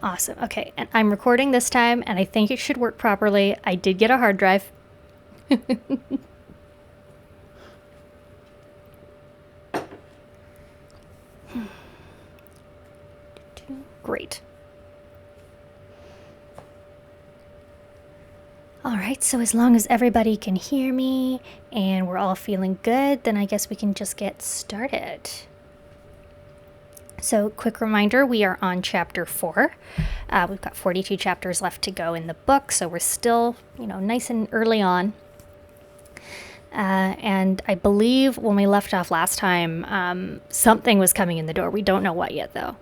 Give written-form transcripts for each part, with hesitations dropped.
Awesome. Okay, and I'm recording this time, and I think it should work properly. I did get a hard drive. Great. All right, so as long as everybody can hear me and we're all feeling good, then I guess we can just get started. So, quick reminder, we are on chapter 4. We've got 42 chapters left to go in the book, so we're still, nice and early on. And I believe when we left off last time, something was coming in the door. We don't know what yet, though.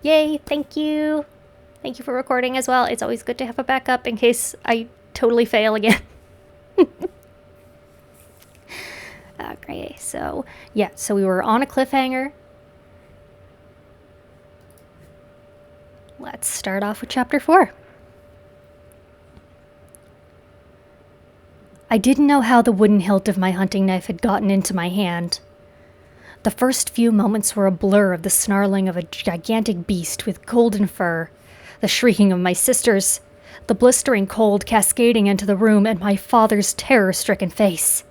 Yay, thank you. Thank you for recording as well. It's always good to have a backup in case I totally fail again. Okay, so we were on a cliffhanger. Let's start off with chapter 4. I didn't know how the wooden hilt of my hunting knife had gotten into my hand. The first few moments were a blur of the snarling of a gigantic beast with golden fur, the shrieking of my sisters, the blistering cold cascading into the room, and my father's terror-stricken face.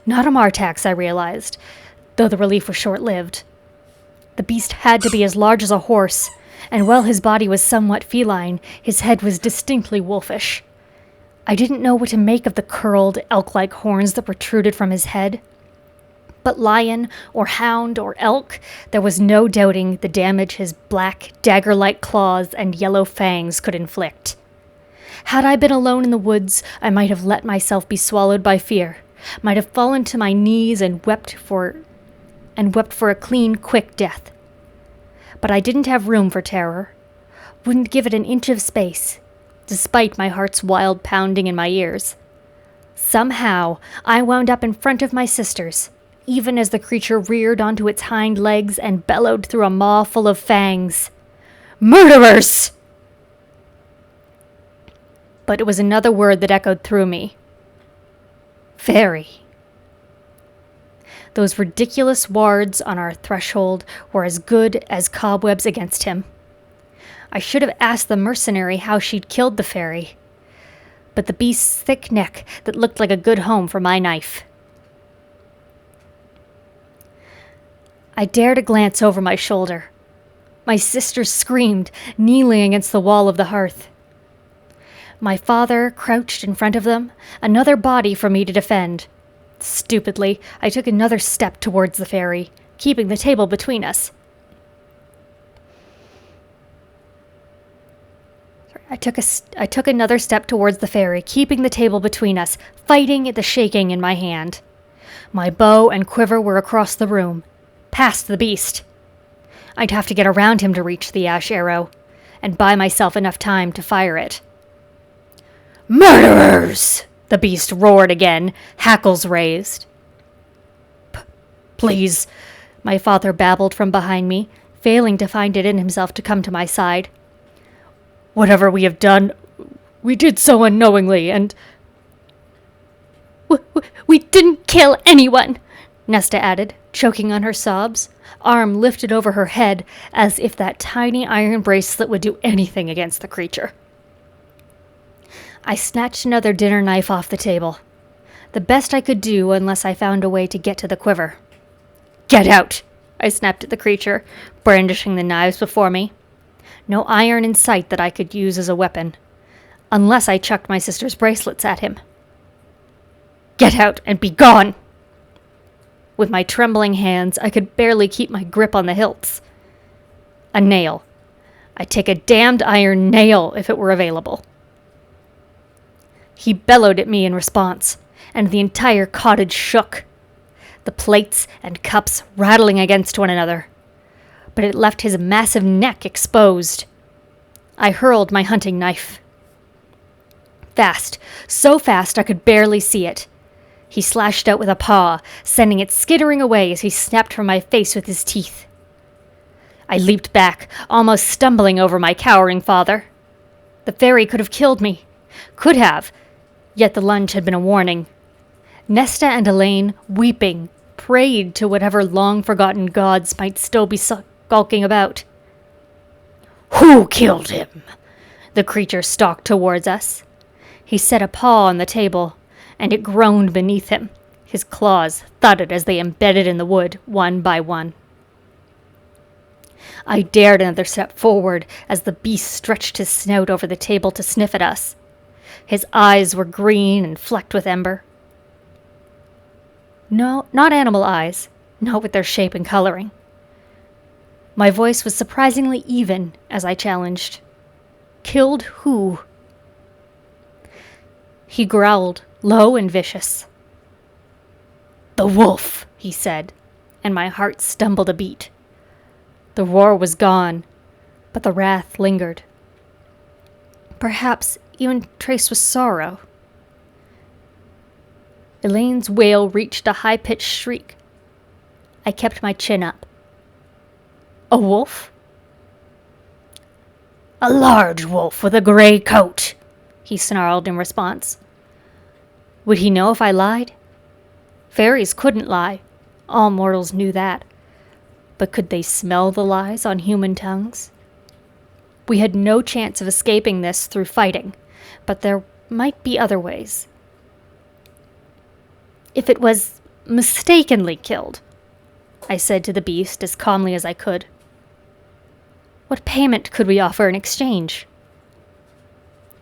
Not a Martax, I realized, though the relief was short-lived. The beast had to be as large as a horse, and while his body was somewhat feline, his head was distinctly wolfish. I didn't know what to make of the curled, elk-like horns that protruded from his head. But lion, or hound, or elk, there was no doubting the damage his black, dagger-like claws and yellow fangs could inflict. Had I been alone in the woods, I might have let myself be swallowed by fear, might have fallen to my knees and wept for a clean, quick death. But I didn't have room for terror, wouldn't give it an inch of space, despite my heart's wild pounding in my ears. Somehow, I wound up in front of my sisters, even as the creature reared onto its hind legs and bellowed through a maw full of fangs. Murderers! But it was another word that echoed through me. Fairy. Those ridiculous wards on our threshold were as good as cobwebs against him. I should have asked the mercenary how she'd killed the fairy, but the beast's thick neck that looked like a good home for my knife. I dared a glance over my shoulder. My sisters screamed, kneeling against the wall of the hearth. My father crouched in front of them, another body for me to defend. Stupidly, I took another step towards the fairy, keeping the table between us. I took another step towards the fairy, keeping the table between us, fighting the shaking in my hand. My bow and quiver were across the room, past the beast. I'd have to get around him to reach the ash arrow, and buy myself enough time to fire it. Murderers! The beast roared again, hackles raised. Please, my father babbled from behind me, failing to find it in himself to come to my side. Whatever we have done, we did so unknowingly, and... We didn't kill anyone, Nesta added, choking on her sobs, arm lifted over her head as if that tiny iron bracelet would do anything against the creature. I snatched another dinner knife off the table. The best I could do unless I found a way to get to the quiver. Get out! I snapped at the creature, brandishing the knives before me. No iron in sight that I could use as a weapon, unless I chucked my sister's bracelets at him. Get out and be gone! With my trembling hands, I could barely keep my grip on the hilts. A nail. I'd take a damned iron nail if it were available. He bellowed at me in response, and the entire cottage shook, the plates and cups rattling against one another. But it left his massive neck exposed. I hurled my hunting knife. Fast, so fast I could barely see it. He slashed out with a paw, sending it skittering away as he snapped from my face with his teeth. I leaped back, almost stumbling over my cowering father. The fairy could have killed me. Could have, yet the lunge had been a warning. Nesta and Elaine, weeping, prayed to whatever long-forgotten gods might still be skulking about. Who killed him? The creature stalked towards us. He set a paw on the table, and it groaned beneath him. His claws thudded as they embedded in the wood, one by one. I dared another step forward as the beast stretched his snout over the table to sniff at us. His eyes were green and flecked with ember. No, not animal eyes, not with their shape and coloring. My voice was surprisingly even as I challenged. Killed who? He growled, low and vicious. The wolf, he said, and my heart stumbled a beat. The roar was gone, but the wrath lingered. Perhaps even traced with sorrow. Elaine's wail reached a high-pitched shriek. I kept my chin up. A wolf? A large wolf with a gray coat, he snarled in response. Would he know if I lied? Fairies couldn't lie. All mortals knew that. But could they smell the lies on human tongues? We had no chance of escaping this through fighting, but there might be other ways. If it was mistakenly killed, I said to the beast as calmly as I could, what payment could we offer in exchange?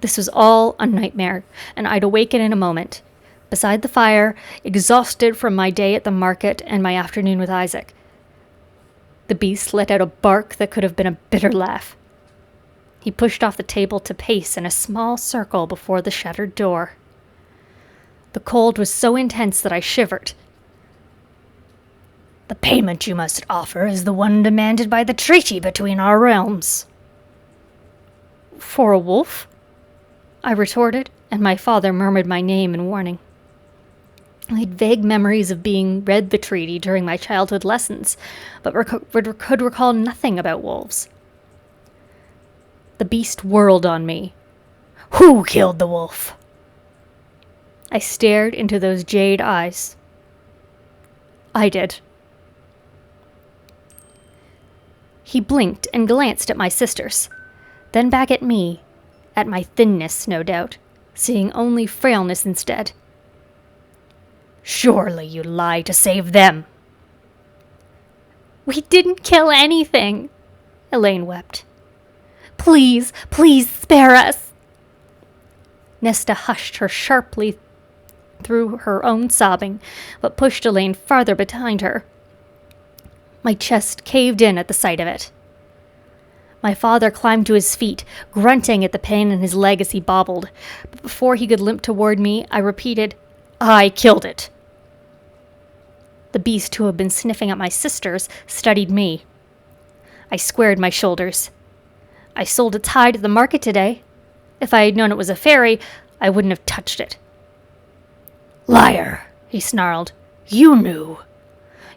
This was all a nightmare, and I'd awaken in a moment, beside the fire, exhausted from my day at the market and my afternoon with Isaac. The beast let out a bark that could have been a bitter laugh. He pushed off the table to pace in a small circle before the shuttered door. The cold was so intense that I shivered. The payment you must offer is the one demanded by the treaty between our realms. For a wolf? I retorted, and my father murmured my name in warning. I had vague memories of being read the treaty during my childhood lessons, but could recall nothing about wolves. The beast whirled on me. Who killed the wolf? I stared into those jade eyes. I did. He blinked and glanced at my sisters, then back at me, at my thinness, no doubt, seeing only frailness instead. Surely you lie to save them. We didn't kill anything, Elaine wept. Please, please spare us. Nesta hushed her sharply through her own sobbing, but pushed Elaine farther behind her. My chest caved in at the sight of it. My father climbed to his feet, grunting at the pain in his leg as he bobbled, but before he could limp toward me, I repeated, I killed it. The beast, who had been sniffing at my sisters, studied me. I squared my shoulders. I sold its hide at the market today. If I had known it was a fairy, I wouldn't have touched it. Liar, he snarled. You knew.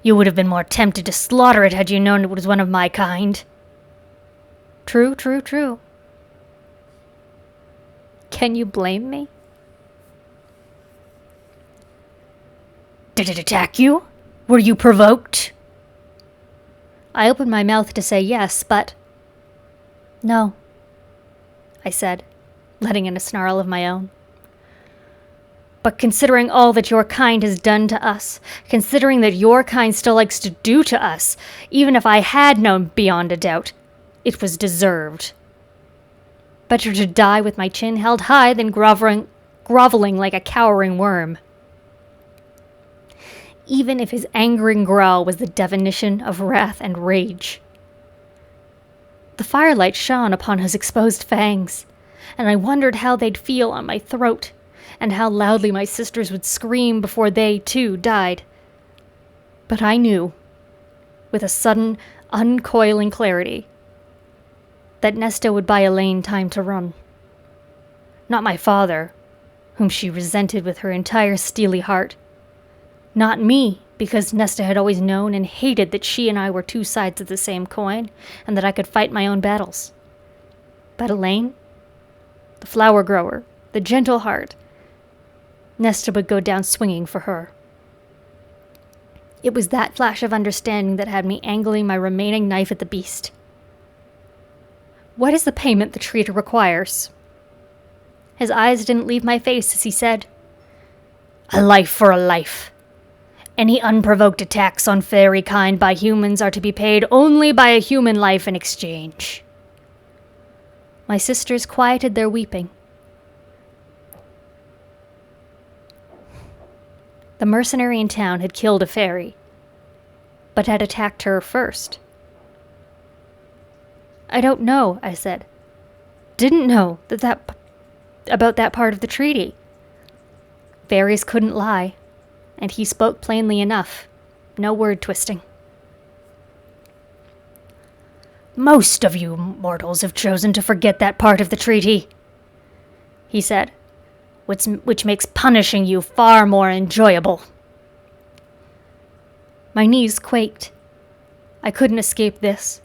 You would have been more tempted to slaughter it had you known it was one of my kind. True, true, true. Can you blame me? Did it attack you? Were you provoked? I opened my mouth to say yes, but... No, I said, letting in a snarl of my own. But considering all that your kind has done to us, considering that your kind still likes to do to us, even if I had known beyond a doubt, it was deserved. Better to die with my chin held high than groveling like a cowering worm. Even if his angering growl was the definition of wrath and rage. The firelight shone upon his exposed fangs, and I wondered how they'd feel on my throat, and how loudly my sisters would scream before they, too, died. But I knew, with a sudden, uncoiling clarity, that Nesta would buy Elaine time to run. Not my father, whom she resented with her entire steely heart. Not me, because Nesta had always known and hated that she and I were two sides of the same coin, and that I could fight my own battles. But Elaine, the flower grower, the gentle heart, Nesta would go down swinging for her. It was that flash of understanding that had me angling my remaining knife at the beast. What is the payment the treaty requires? His eyes didn't leave my face as he said, "A life for a life. Any unprovoked attacks on fairy kind by humans are to be paid only by a human life in exchange." My sisters quieted their weeping. The mercenary in town had killed a fairy, but had attacked her first. "I don't know," I said. "Didn't know about that part of the treaty." Fairies couldn't lie, and he spoke plainly enough. No word twisting. "Most of you mortals have chosen to forget that part of the treaty," he said, which makes punishing you far more enjoyable." My knees quaked. I couldn't escape this.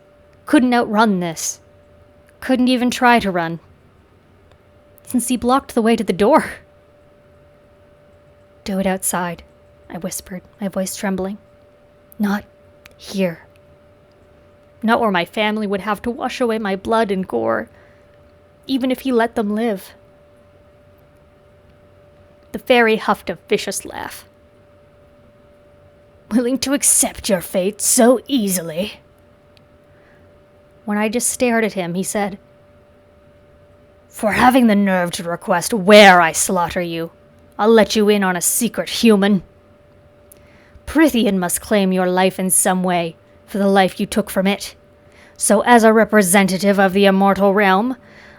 Couldn't outrun this. Couldn't even try to run, since he blocked the way to the door. "Do it outside," I whispered, my voice trembling. "Not here. Not where my family would have to wash away my blood and gore, even if he let them live." The fairy huffed a vicious laugh. "Willing to accept your fate so easily?" When I just stared at him, he said, "For having the nerve to request where I slaughter you, I'll let you in on a secret, human. Prithian must claim your life in some way, for the life you took from it. So as a representative of the immortal realm,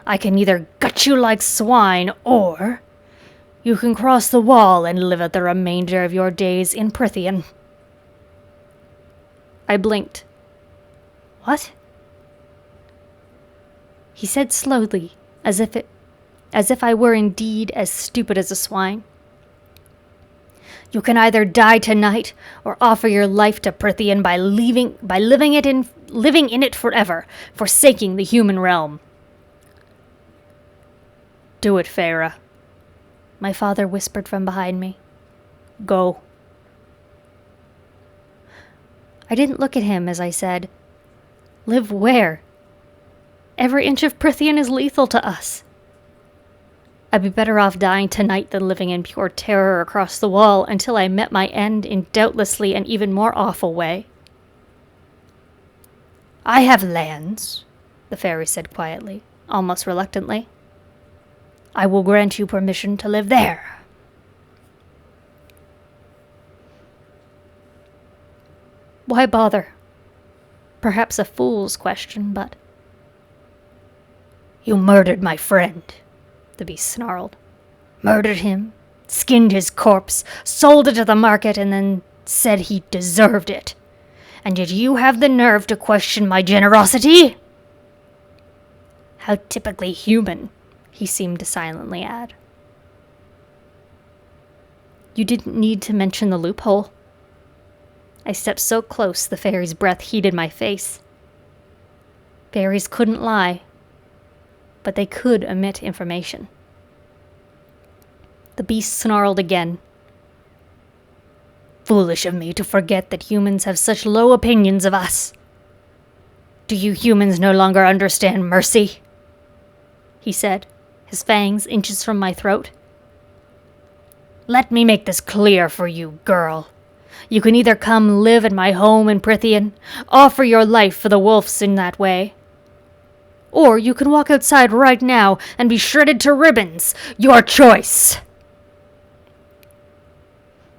I can either gut you like swine, or you can cross the wall and live out the remainder of your days in Prithian." I blinked. "What?" He said slowly, as if I were indeed as stupid as a swine. "You can either die tonight or offer your life to Prithian by living in it forever, forsaking the human realm." "Do it, Feyre," my father whispered from behind me. "Go." I didn't look at him as I said, "Live where? Every inch of Prithian is lethal to us. I'd be better off dying tonight than living in pure terror across the wall until I met my end in doubtlessly an even more awful way." "I have lands," the fairy said quietly, almost reluctantly. "I will grant you permission to live there." Why bother? Perhaps a fool's question, but... "You murdered my friend," the beast snarled. "Murdered him, skinned his corpse, sold it to the market, and then said he deserved it. And yet you have the nerve to question my generosity?" "How typically human," he seemed to silently add. "You didn't need to mention the loophole." I stepped so close the fairy's breath heated my face. Fairies couldn't lie, but they could omit information. The beast snarled again. "Foolish of me to forget that humans have such low opinions of us. Do you humans no longer understand mercy?" he said, his fangs inches from my throat. "Let me make this clear for you, girl. You can either come live at my home in Prithian, offer your life for the wolves in that way, or you can walk outside right now and be shredded to ribbons. Your choice."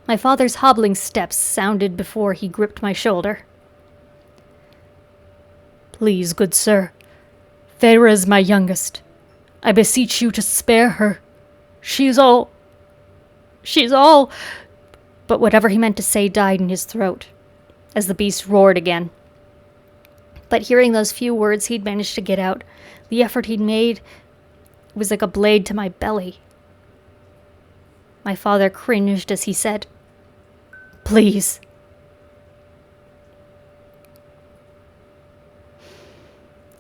My father's hobbling steps sounded before he gripped my shoulder. "Please, good sir, Feyre is my youngest. I beseech you to spare her. She's all... But whatever he meant to say died in his throat, as the beast roared again. But hearing those few words he'd managed to get out, the effort he'd made was like a blade to my belly. My father cringed as he said, "Please."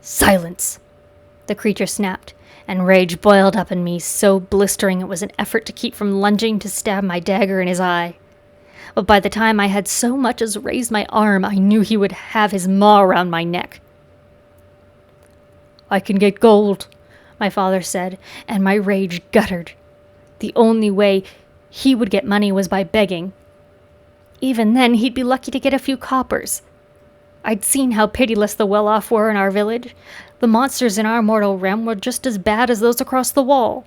"Silence," the creature snapped, and rage boiled up in me, so blistering it was an effort to keep from lunging to stab my dagger in his eye. But by the time I had so much as raised my arm, I knew he would have his maw around my neck. I can get gold," my father said, and my rage guttered. The only way he would get money was by begging. Even then, he'd be lucky to get a few coppers. I'd seen how pitiless the well-off were in our village. The monsters in our mortal realm were just as bad as those across the wall.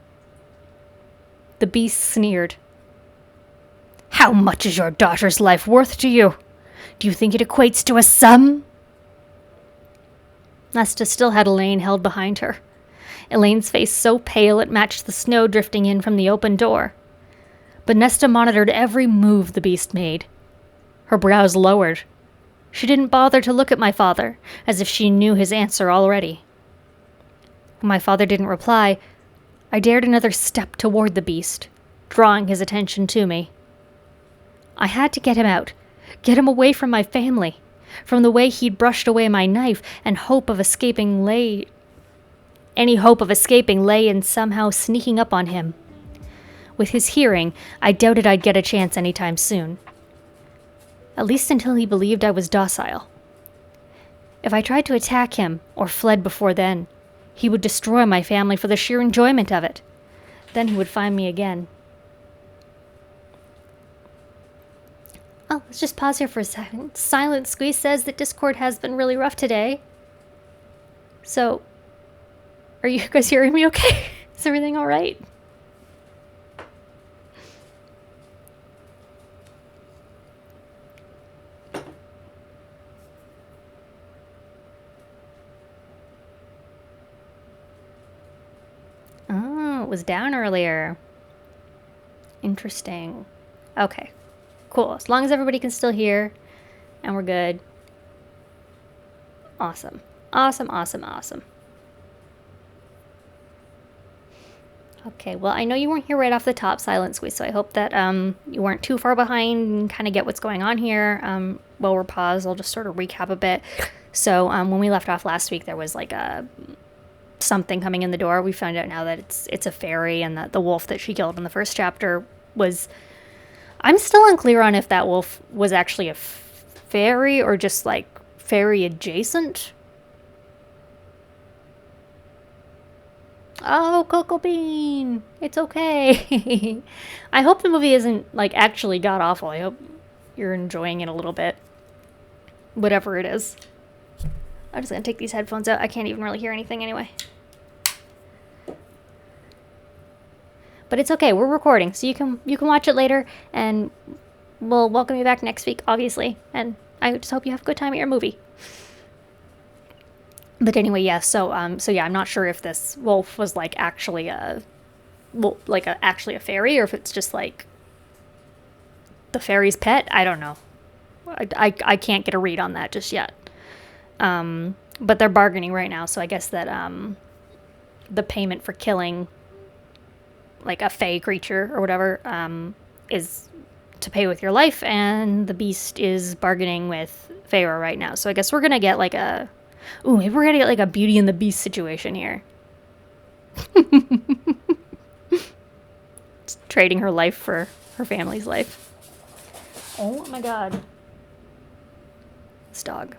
The beast sneered. "How much is your daughter's life worth to you? Do you think it equates to a sum?" Nesta still had Elaine held behind her. Elaine's face so pale it matched the snow drifting in from the open door. But Nesta monitored every move the beast made. Her brows lowered. She didn't bother to look at my father, as if she knew his answer already. When my father didn't reply, I dared another step toward the beast, drawing his attention to me. I had to get him out, get him away from my family, from the way he'd brushed away my knife, and any hope of escaping lay in somehow sneaking up on him. With his hearing, I doubted I'd get a chance anytime soon. At least until he believed I was docile. If I tried to attack him, or fled before then, he would destroy my family for the sheer enjoyment of it. Then he would find me again. Oh, let's just pause here for a second. Silent Squeeze says that Discord has been really rough today. So, are you guys hearing me okay? Is everything alright? Oh, it was down earlier. Interesting. Okay. Cool. As long as everybody can still hear and we're good. Awesome. Awesome, awesome, awesome. Okay, well, I know you weren't here right off the top, Silent Squeeze, so I hope that you weren't too far behind and kind of get what's going on here. While we're paused, I'll just sort of recap a bit. So when we left off last week, there was like something coming in the door. We found out now that it's a fairy, and that the wolf that she killed in the first chapter was... I'm still unclear on if that wolf was actually a fairy or just like fairy adjacent. Oh, Cocoa Bean! It's okay. I hope the movie isn't like actually god awful. I hope you're enjoying it a little bit. Whatever it is. I'm just gonna take these headphones out. I can't even really hear anything anyway. But it's okay, we're recording, so you can watch it later, and we'll welcome you back next week, obviously. And I just hope you have a good time at your movie. But anyway, yeah. So yeah, I'm not sure if this wolf was like actually actually a fairy, or if it's just like the fairy's pet. I don't know. I can't get a read on that just yet. But they're bargaining right now, so I guess that the payment for killing like a fae creature or whatever, is to pay with your life, and the beast is bargaining with Feyre right now. So I guess we're gonna get like maybe we're gonna get like a Beauty and the Beast situation here. Trading her life for her family's life. Oh my god. This dog.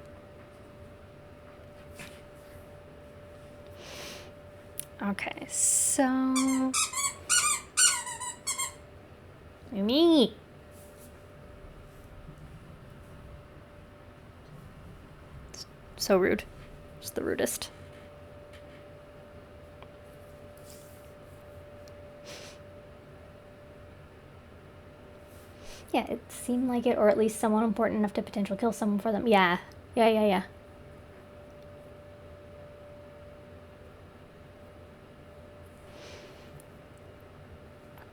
Okay, so... Me. So rude. Just the rudest. Yeah, it seemed like it, or at least someone important enough to potentially kill someone for them. Yeah. Yeah.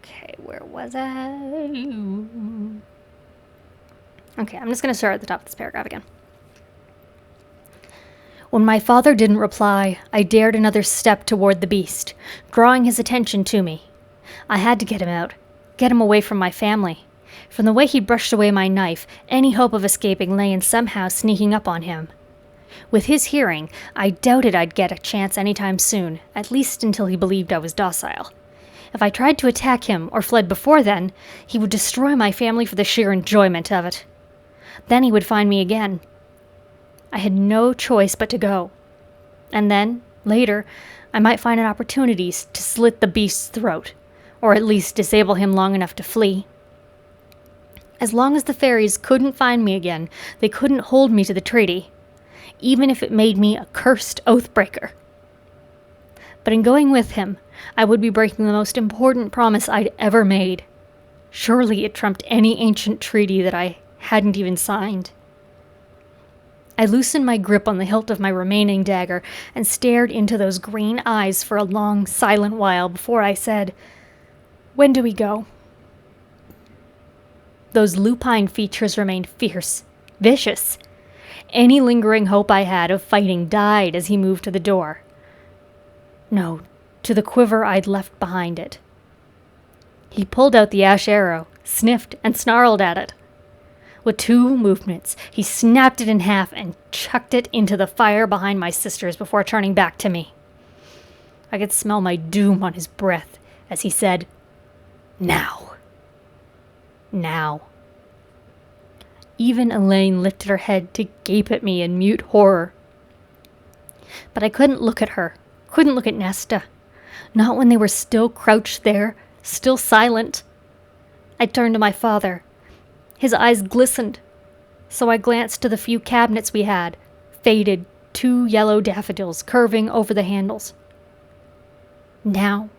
Okay, where was I? Okay, I'm just going to start at the top of this paragraph again. When my father didn't reply, I dared another step toward the beast, drawing his attention to me. I had to get him out, get him away from my family. From the way he brushed away my knife, any hope of escaping lay in somehow sneaking up on him. With his hearing, I doubted I'd get a chance anytime soon, at least until he believed I was docile. If I tried to attack him or fled before then, he would destroy my family for the sheer enjoyment of it. Then he would find me again. I had no choice but to go. And then Later, I might find an opportunity to slit the beast's throat, or at least disable him long enough to flee. As long as the fairies couldn't find me again, they couldn't hold me to the treaty, even if it made me a cursed oathbreaker. But in going with him, I would be breaking the most important promise I'd ever made. Surely it trumped any ancient treaty that I hadn't even signed. I loosened my grip on the hilt of my remaining dagger and stared into those green eyes for a long, silent while before I said, "When do we go?" Those lupine features remained fierce, vicious. Any lingering hope I had of fighting died as he moved to the door. No, to the quiver I'd left behind it. He pulled out the ash arrow, sniffed, and snarled at it. With 2 movements, he snapped it in half and chucked it into the fire behind my sisters before turning back to me. I could smell my doom on his breath as he said, "Now." Now. Even Elaine lifted her head to gape at me in mute horror. But I couldn't look at her, couldn't look at Nesta. Not when they were still crouched there, still silent. I turned to my father. His eyes glistened, so I glanced to the few cabinets we had, faded 2 yellow daffodils curving over the handles. Now.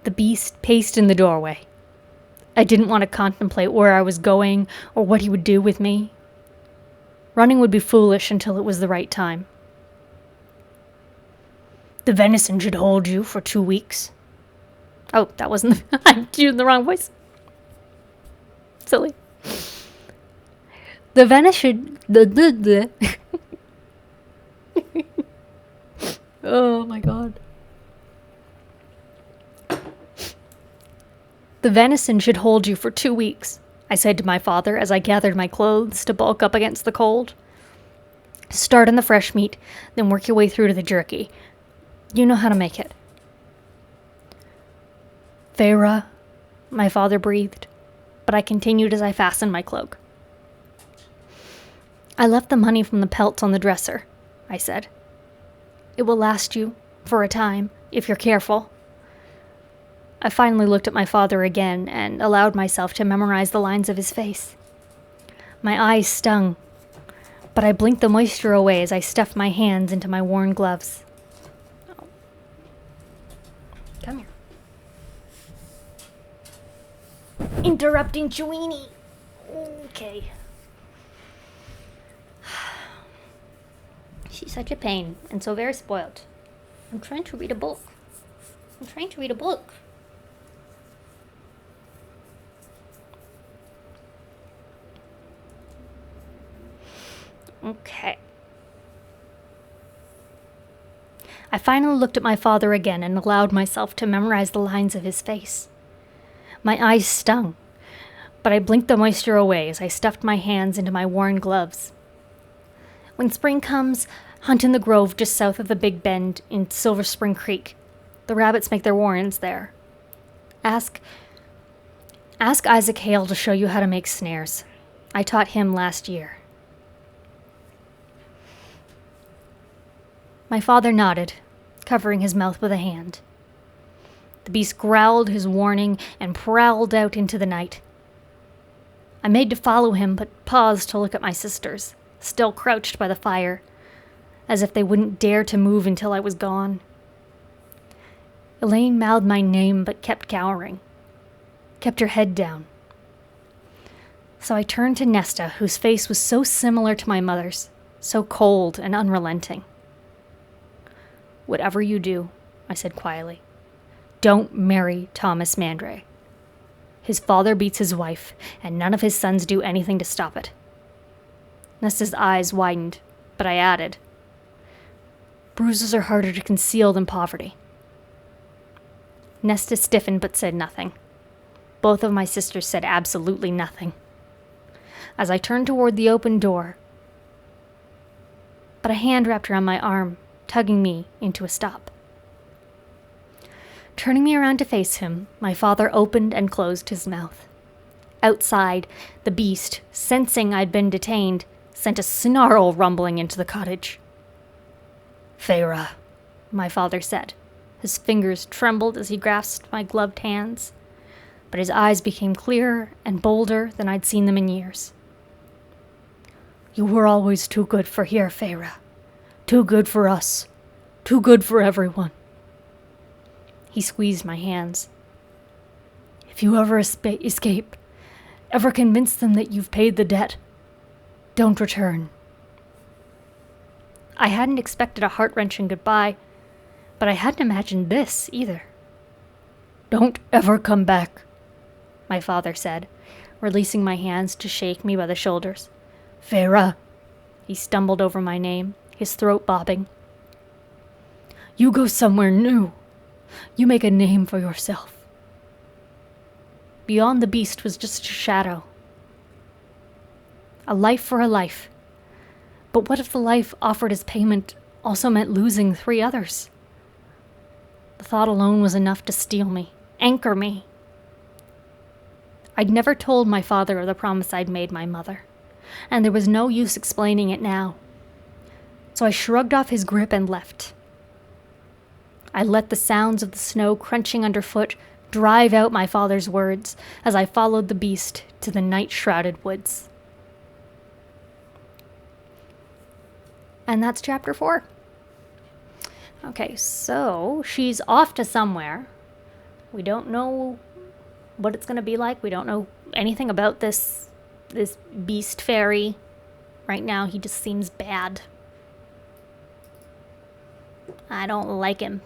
The beast paced in the doorway. I didn't want to contemplate where I was going or what he would do with me. Running would be foolish until it was the right time. "The venison should hold you for 2 weeks. Oh, that wasn't... I'm using the wrong voice. Silly. The venison... Oh my god. "The venison should hold you for 2 weeks, I said to my father as I gathered my clothes to bulk up against the cold. "Start on the fresh meat, then work your way through to the jerky. You know how to make it." "Feyre," my father breathed, but I continued as I fastened my cloak. "I left the money from the pelts on the dresser," I said. "It will last you, for a time, if you're careful." I finally looked at my father again and allowed myself to memorize the lines of his face. My eyes stung, but I blinked the moisture away as I stuffed my hands into my worn gloves. Oh. Come here. Interrupting Chewini. Okay. She's such a pain and so very spoiled. I'm trying to read a book. Okay. I finally looked at my father again and allowed myself to memorize the lines of his face. My eyes stung, but I blinked the moisture away as I stuffed my hands into my worn gloves. "When spring comes, hunt in the grove just south of the Big Bend in Silver Spring Creek. The rabbits make their warrens there. Ask Isaac Hale to show you how to make snares. I taught him last year." My father nodded, covering his mouth with a hand. The beast growled his warning and prowled out into the night. I made to follow him, but paused to look at my sisters, still crouched by the fire, as if they wouldn't dare to move until I was gone. Elaine mouthed my name but kept cowering, kept her head down. So I turned to Nesta, whose face was so similar to my mother's, so cold and unrelenting. "Whatever you do," I said quietly, "don't marry Thomas Mandray. His father beats his wife, and none of his sons do anything to stop it." Nesta's eyes widened, but I added, "Bruises are harder to conceal than poverty." Nesta stiffened but said nothing. Both of my sisters said absolutely nothing. As I turned toward the open door, but a hand wrapped around my arm, tugging me into a stop. Turning me around to face him, my father opened and closed his mouth. Outside, the beast, sensing I'd been detained, sent a snarl rumbling into the cottage. Feyre, my father said. His fingers trembled as he grasped my gloved hands, but his eyes became clearer and bolder than I'd seen them in years. You were always too good for here, Feyre. Too good for us. Too good for everyone. He squeezed my hands. If you ever escape, ever convince them that you've paid the debt, don't return. I hadn't expected a heart-wrenching goodbye, but I hadn't imagined this either. Don't ever come back, my father said, releasing my hands to shake me by the shoulders. Feyre, he stumbled over my name, his throat bobbing. You go somewhere new. You make a name for yourself. Beyond the beast was just a shadow. A life for a life. But what if the life offered as payment also meant losing 3 others? The thought alone was enough to steel me, anchor me. I'd never told my father of the promise I'd made my mother, and there was no use explaining it now. So I shrugged off his grip and left. I let the sounds of the snow crunching underfoot drive out my father's words as I followed the beast to the night-shrouded woods. And that's chapter 4. Okay, so she's off to somewhere. We don't know what it's going to be like. We don't know anything about this beast fairy. Right now, he just seems bad. I don't like him.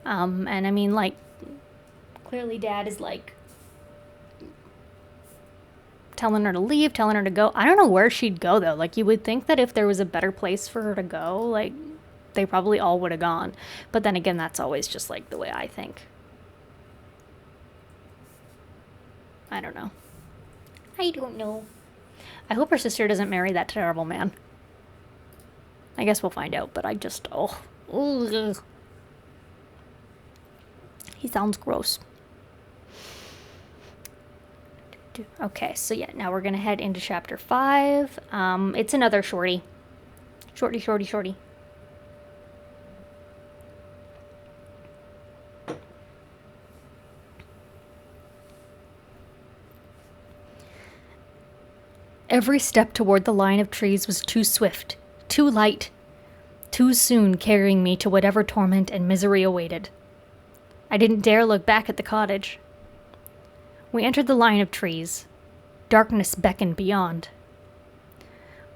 And I mean, like, clearly Dad is, like, telling her to leave, telling her to go. I don't know where she'd go, though. Like, you would think that if there was a better place for her to go, like, they probably all would have gone. But then again, that's always just, like, the way I think. I don't know. I don't know. I hope her sister doesn't marry that terrible man. I guess we'll find out, but I just, ugh. He sounds gross. Okay, so yeah, now we're going to head into chapter 5. It's another shorty. Shorty. Every step toward the line of trees was too swift, too light, too soon carrying me to whatever torment and misery awaited. I didn't dare look back at the cottage. We entered the line of trees. Darkness beckoned beyond.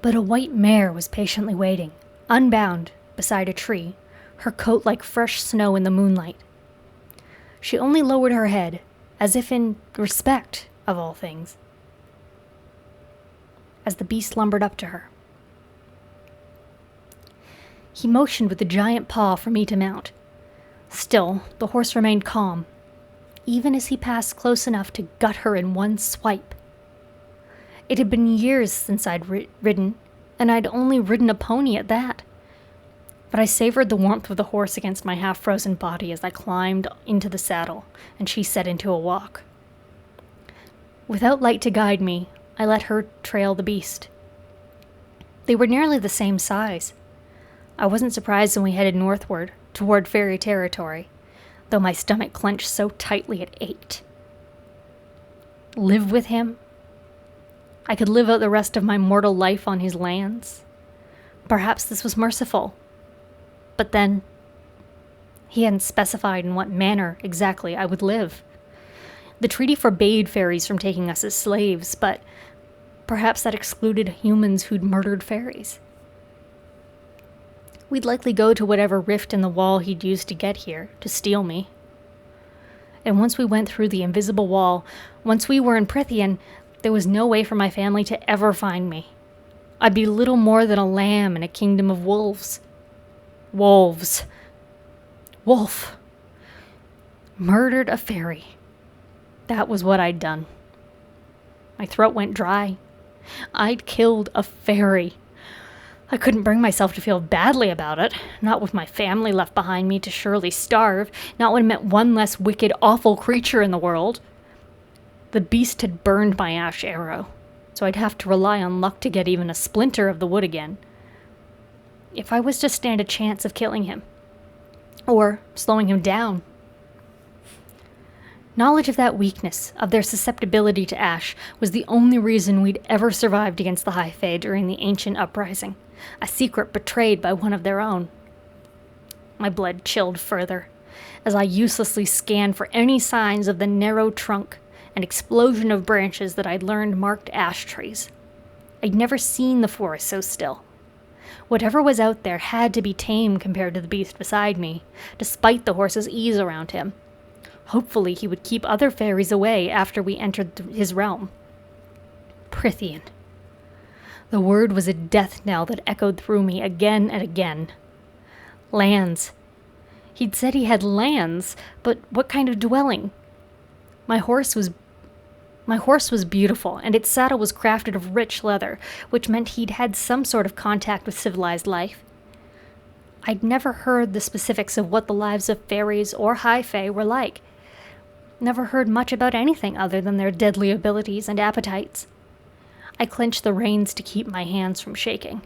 But a white mare was patiently waiting, unbound, beside a tree, her coat like fresh snow in the moonlight. She only lowered her head, as if in respect, of all things, as the beast lumbered up to her. He motioned with a giant paw for me to mount. Still, the horse remained calm, even as he passed close enough to gut her in one swipe. It had been years since I'd ridden, and I'd only ridden a pony at that. But I savored the warmth of the horse against my half-frozen body as I climbed into the saddle, and she set into a walk. Without light to guide me, I let her trail the beast. They were nearly the same size. I wasn't surprised when we headed northward, toward fairy territory, though my stomach clenched so tightly it ached. Live with him? I could live out the rest of my mortal life on his lands. Perhaps this was merciful. But then, he hadn't specified in what manner exactly I would live. The treaty forbade fairies from taking us as slaves, but perhaps that excluded humans who'd murdered fairies. We'd likely go to whatever rift in the wall he'd used to get here, to steal me. And once we went through the invisible wall, once we were in Prithian, there was no way for my family to ever find me. I'd be little more than a lamb in a kingdom of wolves. Wolves. Wolf. Murdered a fairy. That was what I'd done. My throat went dry. I'd killed a fairy. I couldn't bring myself to feel badly about it, not with my family left behind me to surely starve, not when it meant one less wicked, awful creature in the world. The beast had burned my ash arrow, so I'd have to rely on luck to get even a splinter of the wood again. if I was to stand a chance of killing him, or slowing him down. Knowledge of that weakness, of their susceptibility to ash, was the only reason we'd ever survived against the High Fae during the ancient uprising, a secret betrayed by one of their own. My blood chilled further, as I uselessly scanned for any signs of the narrow trunk and explosion of branches that I'd learned marked ash trees. I'd never seen the forest so still. Whatever was out there had to be tame compared to the beast beside me, despite the horse's ease around him. Hopefully he would keep other fairies away after we entered his realm. Prythian. The word was a death knell that echoed through me again and again. Lands. He'd said he had lands, but what kind of dwelling? My horse was beautiful, and its saddle was crafted of rich leather, which meant he'd had some sort of contact with civilized life. I'd never heard the specifics of what the lives of fairies or high fae were like. Never heard much about anything other than their deadly abilities and appetites. I clenched the reins to keep my hands from shaking.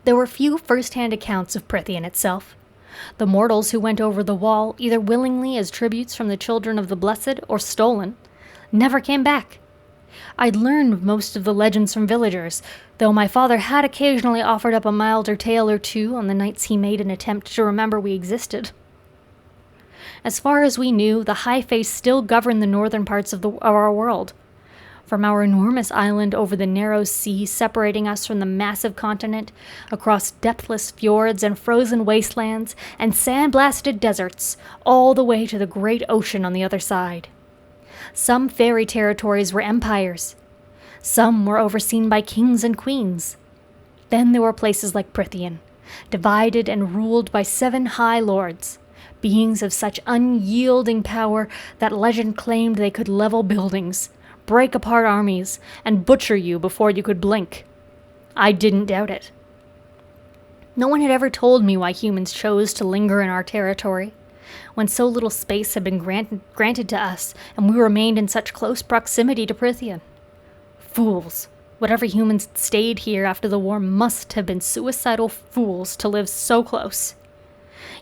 There were few first-hand accounts of Prythian itself. The mortals who went over the wall, either willingly as tributes from the children of the blessed or stolen, never came back. I'd learned most of the legends from villagers, though my father had occasionally offered up a milder tale or two on the nights he made an attempt to remember we existed. As far as we knew, the High Fae still governed the northern parts of our world. From our enormous island over the narrow sea separating us from the massive continent, across depthless fjords and frozen wastelands and sand-blasted deserts, all the way to the great ocean on the other side. Some fairy territories were empires. Some were overseen by kings and queens. Then there were places like Prythian, divided and ruled by 7 high lords, beings of such unyielding power that legend claimed they could level buildings, break apart armies, and butcher you before you could blink. I didn't doubt it. No one had ever told me why humans chose to linger in our territory, when so little space had been granted to us, and we remained in such close proximity to Prythian. Fools. Whatever humans stayed here after the war must have been suicidal fools to live so close.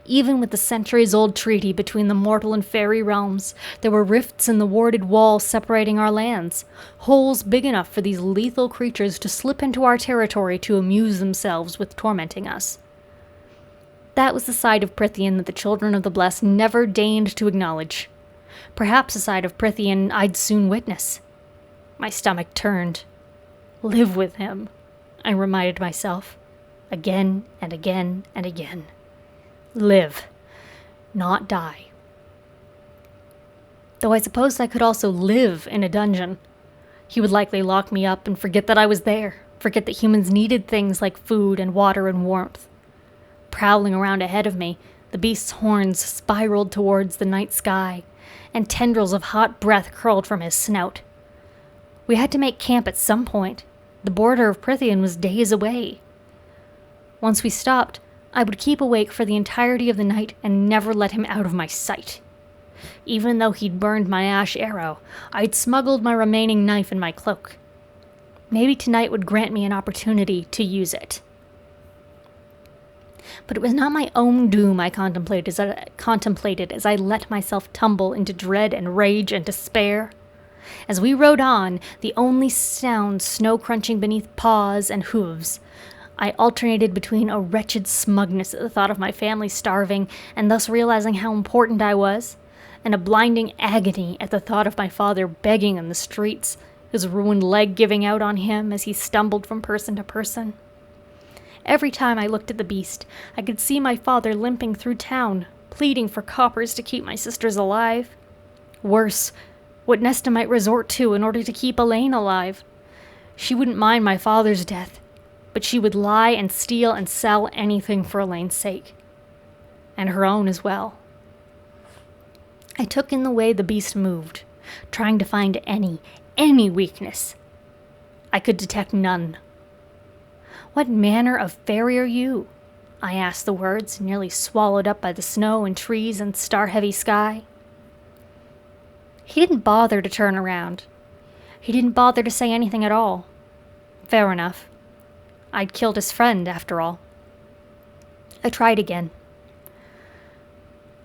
Even with the centuries-old treaty between the mortal and fairy realms, there were rifts in the warded wall separating our lands, holes big enough for these lethal creatures to slip into our territory to amuse themselves with tormenting us. That was the side of Prythian that the children of the Blessed never deigned to acknowledge. Perhaps a side of Prythian I'd soon witness. My stomach turned. Live with him, I reminded myself, again and again and again. Live, not die. Though I suppose I could also live in a dungeon. He would likely lock me up and forget that I was there, forget that humans needed things like food and water and warmth. Prowling around ahead of me, the beast's horns spiraled towards the night sky, and tendrils of hot breath curled from his snout. We had to make camp at some point. The border of Prythian was days away. Once we stopped, I would keep awake for the entirety of the night and never let him out of my sight. Even though he'd burned my ash arrow, I'd smuggled my remaining knife in my cloak. Maybe tonight would grant me an opportunity to use it. But it was not my own doom I contemplated as I let myself tumble into dread and rage and despair. As we rode on, the only sound snow crunching beneath paws and hooves, I alternated between a wretched smugness at the thought of my family starving and thus realizing how important I was, and a blinding agony at the thought of my father begging in the streets, his ruined leg giving out on him as he stumbled from person to person. Every time I looked at the beast, I could see my father limping through town, pleading for coppers to keep my sisters alive. Worse, what Nesta might resort to in order to keep Elaine alive. She wouldn't mind my father's death, but she would lie and steal and sell anything for Elaine's sake. And her own as well. I took in the way the beast moved, trying to find any weakness. I could detect none. "What manner of fairy are you?" I asked the words, nearly swallowed up by the snow and trees and star-heavy sky. He didn't bother to turn around. He didn't bother to say anything at all. Fair enough. I'd killed his friend, after all. I tried again.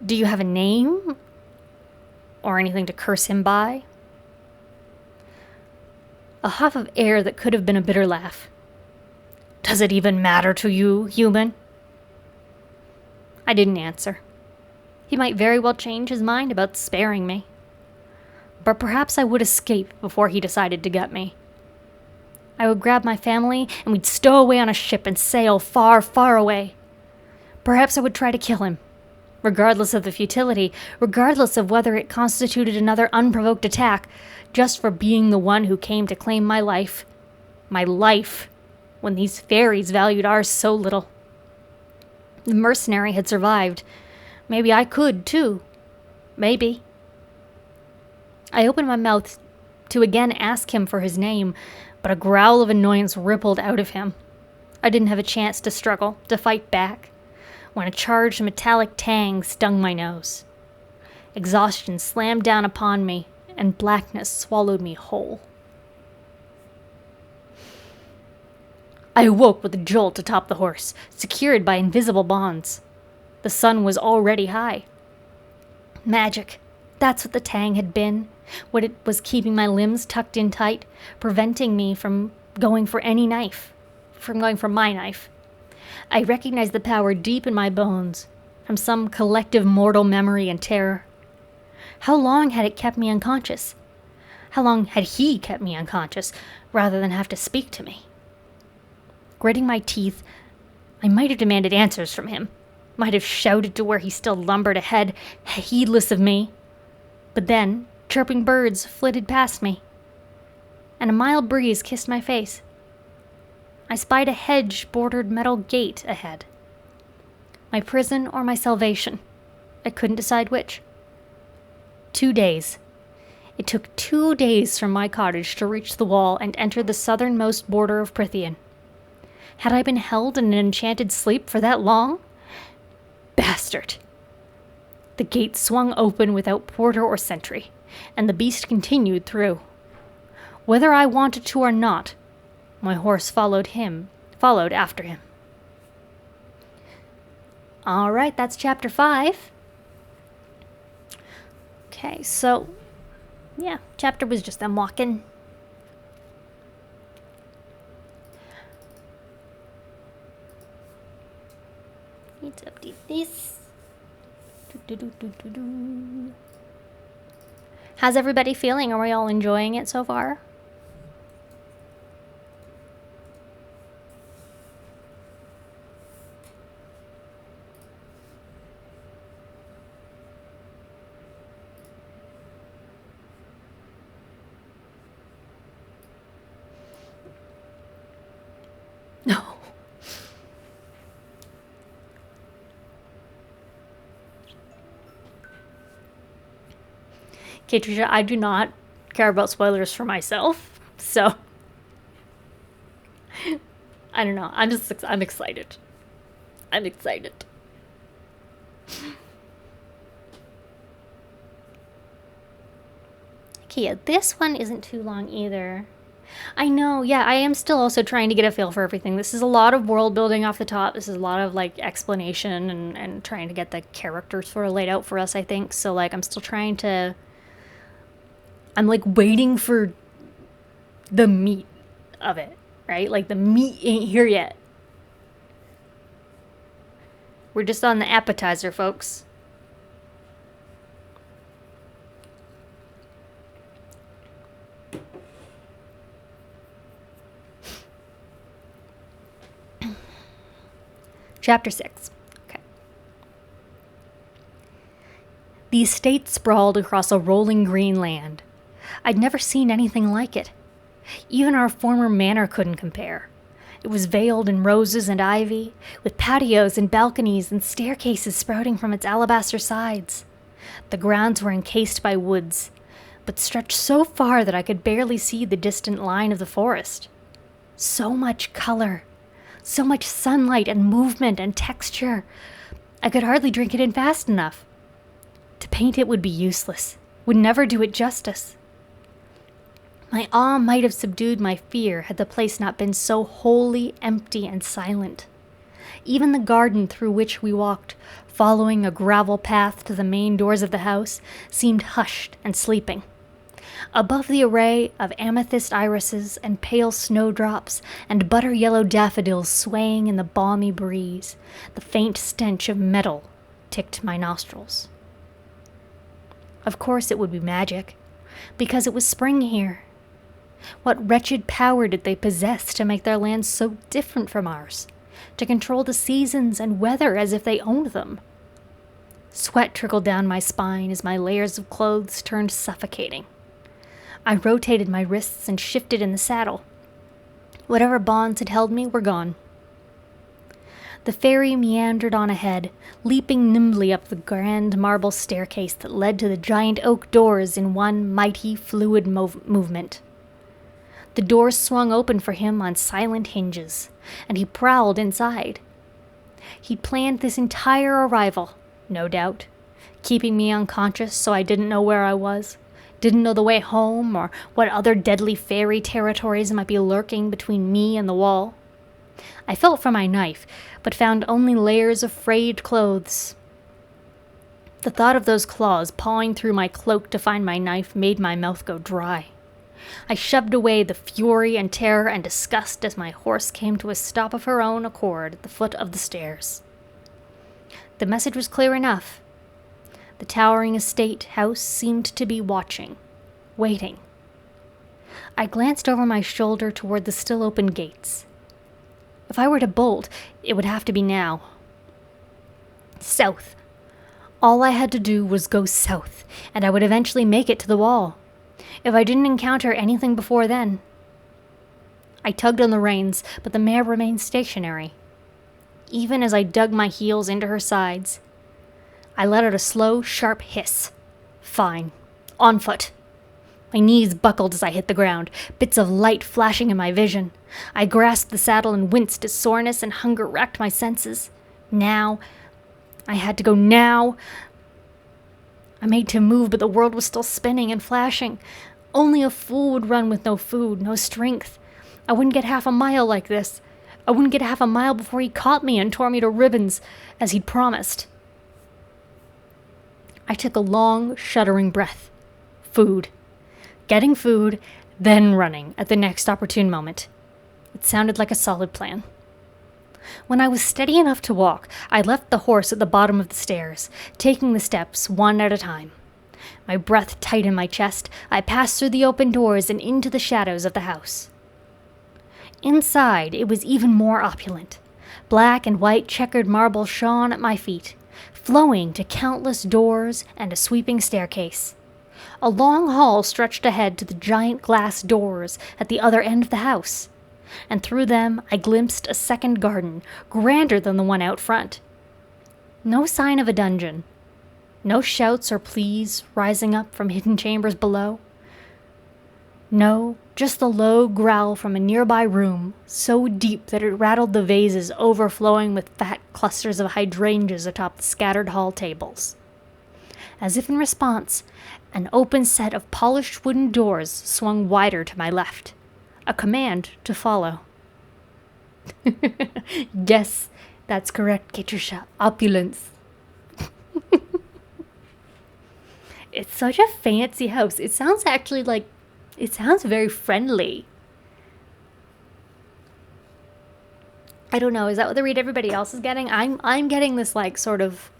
Do you have a name? Or anything to curse him by? A huff of air that could have been a bitter laugh. Does it even matter to you, human? I didn't answer. He might very well change his mind about sparing me. But perhaps I would escape before he decided to gut me. I would grab my family and we'd stow away on a ship and sail far, far away. Perhaps I would try to kill him, regardless of the futility, regardless of whether it constituted another unprovoked attack, just for being the one who came to claim my life, when these fairies valued ours so little. The mercenary had survived. Maybe I could, too. Maybe. I opened my mouth to again ask him for his name, but a growl of annoyance rippled out of him. I didn't have a chance to struggle, to fight back, when a charged metallic tang stung my nose. Exhaustion slammed down upon me, and blackness swallowed me whole. I awoke with a jolt atop the horse, secured by invisible bonds. The sun was already high. Magic. That's what the tang had been. What it was keeping my limbs tucked in tight, preventing me from going for my knife. I recognized the power deep in my bones, from some collective mortal memory and terror. How long had it kept me unconscious? How long had he kept me unconscious, rather than have to speak to me? Gritting my teeth, I might have demanded answers from him, might have shouted to where he still lumbered ahead, heedless of me. But then, chirping birds flitted past me, and a mild breeze kissed my face. I spied a hedge-bordered metal gate ahead. My prison or my salvation. I couldn't decide which. 2 days. It took 2 days from my cottage to reach the wall and enter the southernmost border of Prithian. Had I been held in an enchanted sleep for that long? Bastard! The gate swung open without porter or sentry, and the beast continued through. Whether I wanted to or not, my horse followed after him. All right, that's chapter 5. Okay, so, yeah, chapter was just them walking. Need to update this. How's everybody feeling? Are we all enjoying it so far? No. Okay, Trisha, I do not care about spoilers for myself, so I don't know. I'm excited. I'm excited. Okay, yeah, this one isn't too long either. I know, yeah, I am still also trying to get a feel for everything. This is a lot of world building off the top. This is a lot of, like, explanation and trying to get the characters sort of laid out for us, I think. So, like, I'm still trying to... I'm, like, waiting for the meat of it, right? Like, the meat ain't here yet. We're just on the appetizer, folks. Chapter 6. Okay. The estate sprawled across a rolling green land. I'd never seen anything like it. Even our former manor couldn't compare. It was veiled in roses and ivy, with patios and balconies and staircases sprouting from its alabaster sides. The grounds were encased by woods, but stretched so far that I could barely see the distant line of the forest. So much color. So much sunlight and movement and texture. I could hardly drink it in fast enough. To paint it would be useless, would never do it justice. My awe might have subdued my fear had the place not been so wholly empty and silent. Even the garden through which we walked, following a gravel path to the main doors of the house, seemed hushed and sleeping. Above the array of amethyst irises and pale snowdrops and butter-yellow daffodils swaying in the balmy breeze, the faint stench of metal ticked my nostrils. Of course it would be magic, because it was spring here. What wretched power did they possess to make their land so different from ours, to control the seasons and weather as if they owned them? Sweat trickled down my spine as my layers of clothes turned suffocating. I rotated my wrists and shifted in the saddle. Whatever bonds had held me were gone. The ferry meandered on ahead, leaping nimbly up the grand marble staircase that led to the giant oak doors in one mighty, fluid movement. The doors swung open for him on silent hinges, and he prowled inside. He'd planned this entire arrival, no doubt, keeping me unconscious so I didn't know where I was, didn't know the way home, or what other deadly fairy territories might be lurking between me and the wall. I felt for my knife, but found only layers of frayed clothes. The thought of those claws pawing through my cloak to find my knife made my mouth go dry. I shoved away the fury and terror and disgust as my horse came to a stop of her own accord at the foot of the stairs. The message was clear enough. The towering estate house seemed to be watching, waiting. I glanced over my shoulder toward the still open gates. If I were to bolt, it would have to be now. South. All I had to do was go south, and I would eventually make it to the wall. If I didn't encounter anything before then. I tugged on the reins, but the mare remained stationary. Even as I dug my heels into her sides, I let out a slow, sharp hiss. Fine. On foot. My knees buckled as I hit the ground, bits of light flashing in my vision. I grasped the saddle and winced as soreness and hunger racked my senses. Now. I had to go now. I made to move, but the world was still spinning and flashing. Only a fool would run with no food, no strength. I wouldn't get half a mile like this. I wouldn't get half a mile before he caught me and tore me to ribbons, as he'd promised. I took a long, shuddering breath. Food. Getting food, then running at the next opportune moment. It sounded like a solid plan. When I was steady enough to walk, I left the horse at the bottom of the stairs, taking the steps one at a time. My breath tight in my chest, I passed through the open doors and into the shadows of the house. Inside, it was even more opulent. Black and white checkered marble shone at my feet, flowing to countless doors and a sweeping staircase. A long hall stretched ahead to the giant glass doors at the other end of the house, and through them I glimpsed a second garden, grander than the one out front. No sign of a dungeon. No shouts or pleas rising up from hidden chambers below. No, just the low growl from a nearby room, so deep that it rattled the vases overflowing with fat clusters of hydrangeas atop the scattered hall tables. As if in response, an open set of polished wooden doors swung wider to my left, a command to follow. Yes, that's correct, Katrusha. Opulence. It's such a fancy house. It sounds very friendly. I don't know, is that what the read everybody else is getting? I'm getting this like sort of,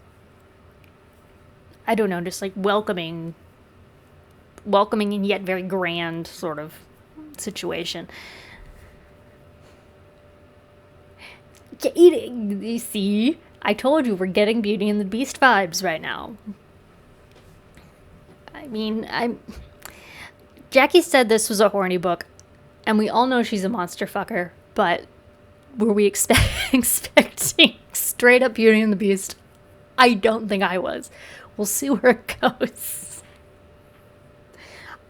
I don't know, just like welcoming and yet very grand sort of situation. You see, I told you we're getting Beauty and the Beast vibes right now. I mean, Jackie said this was a horny book, and we all know she's a monster fucker, but were we expecting straight up Beauty and the Beast? I don't think I was. We'll see where it goes.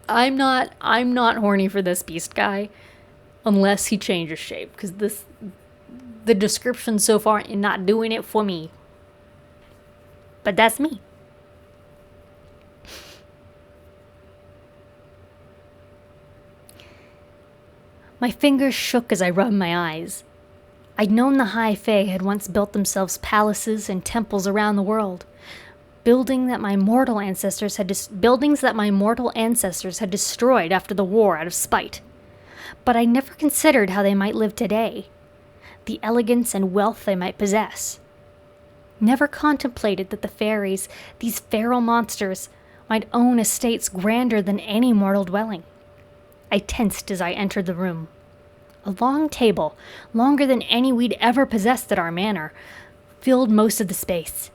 I'm not horny for this beast guy unless he changes shape, because the description so far is not doing it for me. But that's me. My fingers shook as I rubbed my eyes. I'd known the High Fae had once built themselves palaces and temples around the world, buildings that my mortal ancestors had destroyed after the war out of spite. But I never considered how they might live today, the elegance and wealth they might possess. Never contemplated that the fairies, these feral monsters, might own estates grander than any mortal dwelling. I tensed as I entered the room. A long table, longer than any we'd ever possessed at our manor, filled most of the space.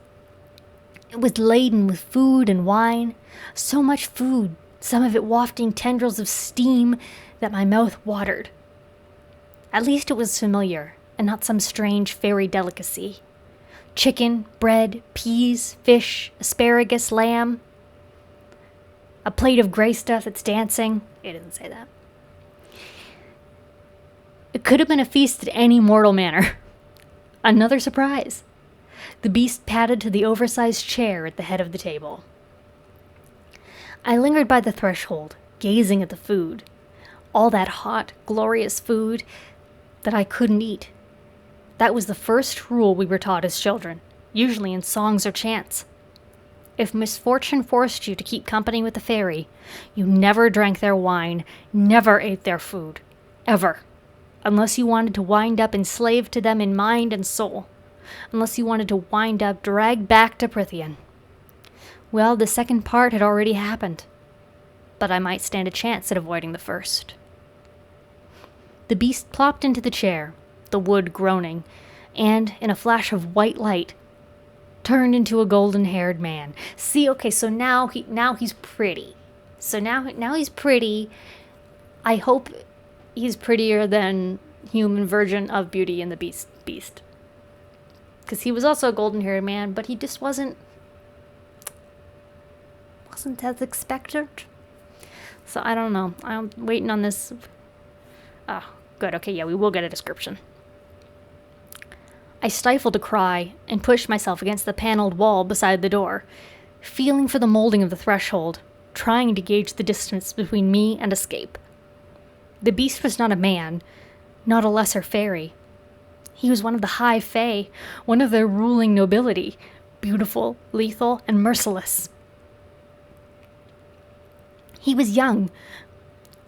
It was laden with food and wine, so much food, some of it wafting tendrils of steam that my mouth watered. At least it was familiar, and not some strange fairy delicacy. Chicken, bread, peas, fish, asparagus, lamb. A plate of gray stuff that's dancing. It doesn't say that. It could have been a feast at any mortal manor. Another surprise. The beast padded to the oversized chair at the head of the table. I lingered by the threshold, gazing at the food. All that hot, glorious food that I couldn't eat. That was the first rule we were taught as children, usually in songs or chants. If misfortune forced you to keep company with the fairy, you never drank their wine, never ate their food. Ever. Unless you wanted to wind up enslaved to them in mind and soul. Unless you wanted to wind up dragged back to Prithian. Well, the second part had already happened. But I might stand a chance at avoiding the first. The beast plopped into the chair, the wood groaning, and, in a flash of white light, turned into a golden-haired man. See, okay, so now he's pretty. So now he's pretty. I hope he's prettier than human version of Beauty and the Beast. Because he was also a golden-haired man, but he just wasn't as expected. So I don't know. I'm waiting on this. Oh, good. Okay, yeah, we will get a description. I stifled a cry and pushed myself against the paneled wall beside the door, feeling for the molding of the threshold, trying to gauge the distance between me and escape. The beast was not a man, not a lesser fairy. He was one of the High Fae, one of their ruling nobility, beautiful, lethal, and merciless. He was young,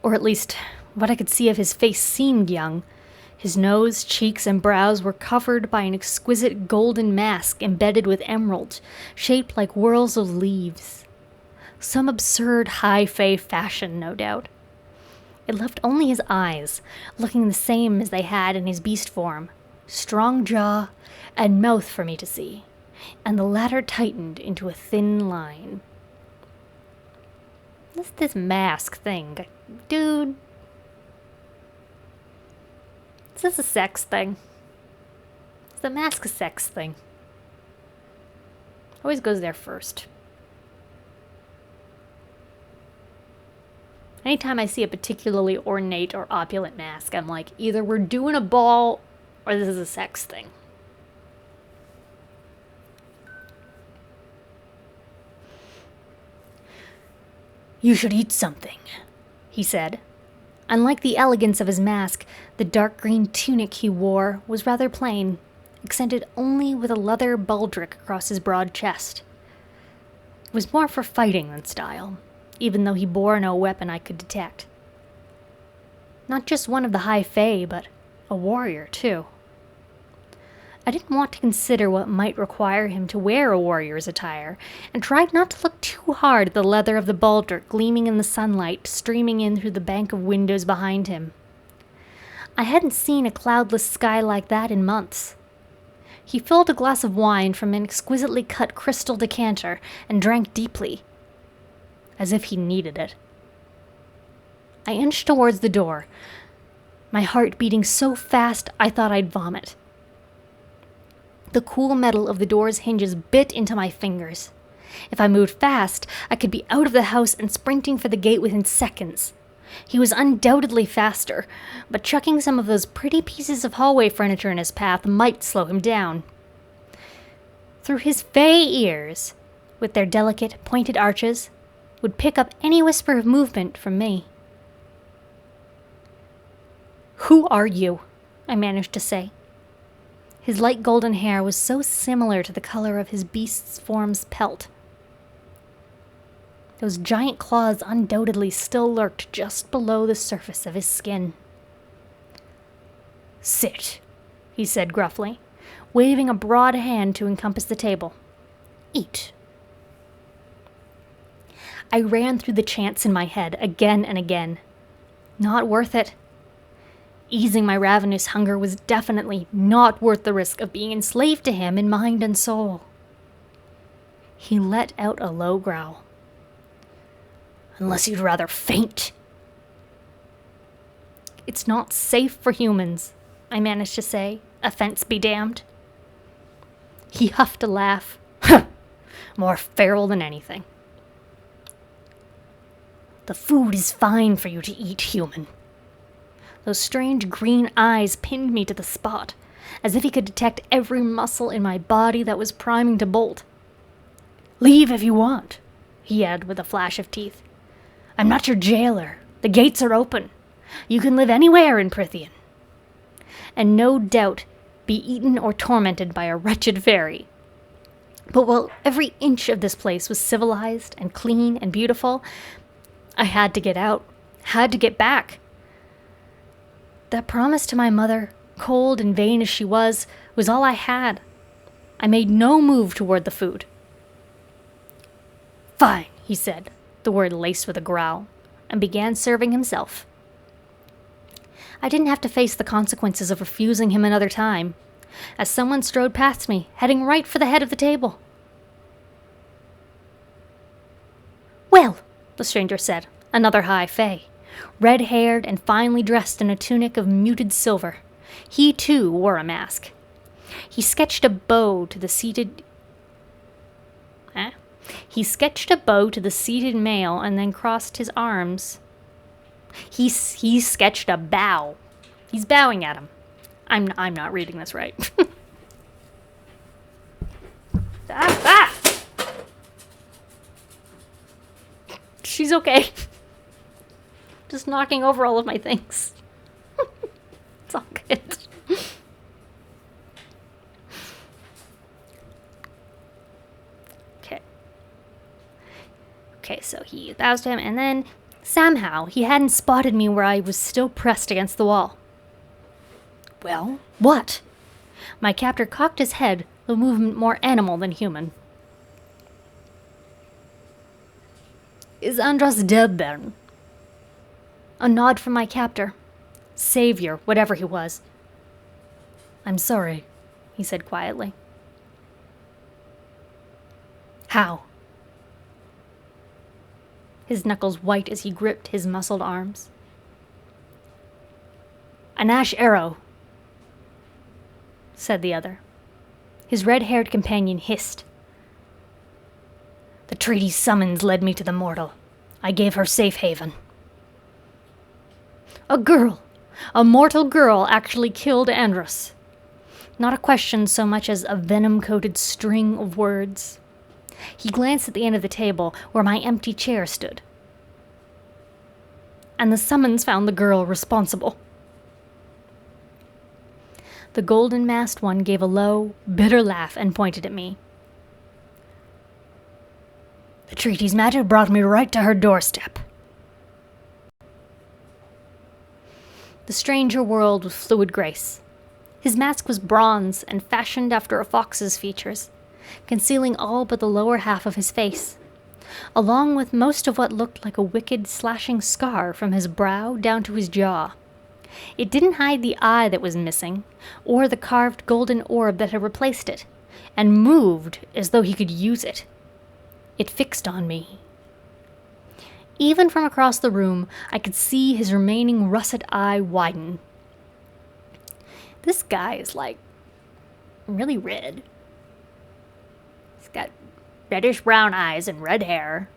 or at least what I could see of his face seemed young. His nose, cheeks, and brows were covered by an exquisite golden mask embedded with emeralds, shaped like whorls of leaves. Some absurd High Fae fashion, no doubt. It left only his eyes, looking the same as they had in his beast form, strong jaw and mouth for me to see, and the latter tightened into a thin line. What's this mask thing? Dude. Is this a sex thing? Is the mask a sex thing? Always goes there first. Anytime I see a particularly ornate or opulent mask, I'm like, either we're doing a ball or this is a sex thing. You should eat something, he said. Unlike the elegance of his mask, the dark green tunic he wore was rather plain, accented only with a leather baldric across his broad chest. It was more for fighting than style, even though he bore no weapon I could detect. Not just one of the High Fae, but a warrior, too. I didn't want to consider what might require him to wear a warrior's attire, and tried not to look too hard at the leather of the baldric gleaming in the sunlight streaming in through the bank of windows behind him. I hadn't seen a cloudless sky like that in months. He filled a glass of wine from an exquisitely cut crystal decanter and drank deeply, as if he needed it. I inched towards the door, my heart beating so fast I thought I'd vomit. The cool metal of the door's hinges bit into my fingers. If I moved fast, I could be out of the house and sprinting for the gate within seconds. He was undoubtedly faster, but chucking some of those pretty pieces of hallway furniture in his path might slow him down. Through his Fae ears, with their delicate, pointed arches, would pick up any whisper of movement from me. "Who are you?" I managed to say. His light golden hair was so similar to the color of his beast's form's pelt. Those giant claws undoubtedly still lurked just below the surface of his skin. "Sit," he said gruffly, waving a broad hand to encompass the table. "Eat." I ran through the chants in my head again and again. Not worth it. Easing my ravenous hunger was definitely not worth the risk of being enslaved to him in mind and soul. He let out a low growl. "Unless you'd rather faint." "It's not safe for humans," I managed to say, offense be damned. He huffed a laugh. "More feral than anything." "The food is fine for you to eat, human." Those strange green eyes pinned me to the spot, as if he could detect every muscle in my body that was priming to bolt. "Leave if you want," he added with a flash of teeth. "I'm not your jailer. The gates are open. You can live anywhere in Prithian. And no doubt be eaten or tormented by a wretched fairy. But while every inch of this place was civilized and clean and beautiful, I had to get out, had to get back. That promise to my mother, cold and vain as she was all I had. I made no move toward the food. "Fine," he said, the word laced with a growl, and began serving himself. I didn't have to face the consequences of refusing him another time, as someone strode past me, heading right for the head of the table. "Well," the stranger said, another high fae, red-haired and finely dressed in a tunic of muted silver. He, too, wore a mask. He sketched a bow to the seated male and then crossed his arms. He sketched a bow. He's bowing at him. I'm not reading this right. She's okay. Just knocking over all of my things. It's all good. Okay, so he bows to him, and then somehow he hadn't spotted me where I was still pressed against the wall. "Well, what?" My captor cocked his head, a movement more animal than human. "Is Andros dead, then?" A nod from my captor. Savior, whatever he was. "I'm sorry," he said quietly. "How?" His knuckles white as he gripped his muscled arms. "An ash arrow," said the other. His red-haired companion hissed. "The treaty's summons led me to the mortal. I gave her safe haven." A girl! A mortal girl actually killed Andros. Not a question so much as a venom-coated string of words. He glanced at the end of the table where my empty chair stood. And the summons found the girl responsible. The golden-masked one gave a low, bitter laugh and pointed at me. "The treaty's matter brought me right to her doorstep." The stranger whirled with fluid grace. His mask was bronze and fashioned after a fox's features, concealing all but the lower half of his face, along with most of what looked like a wicked slashing scar from his brow down to his jaw. It didn't hide the eye that was missing, or the carved golden orb that had replaced it, and moved as though he could use it. It fixed on me. Even from across the room, I could see his remaining russet eye widen. This guy is, really red. He's got reddish-brown eyes and red hair.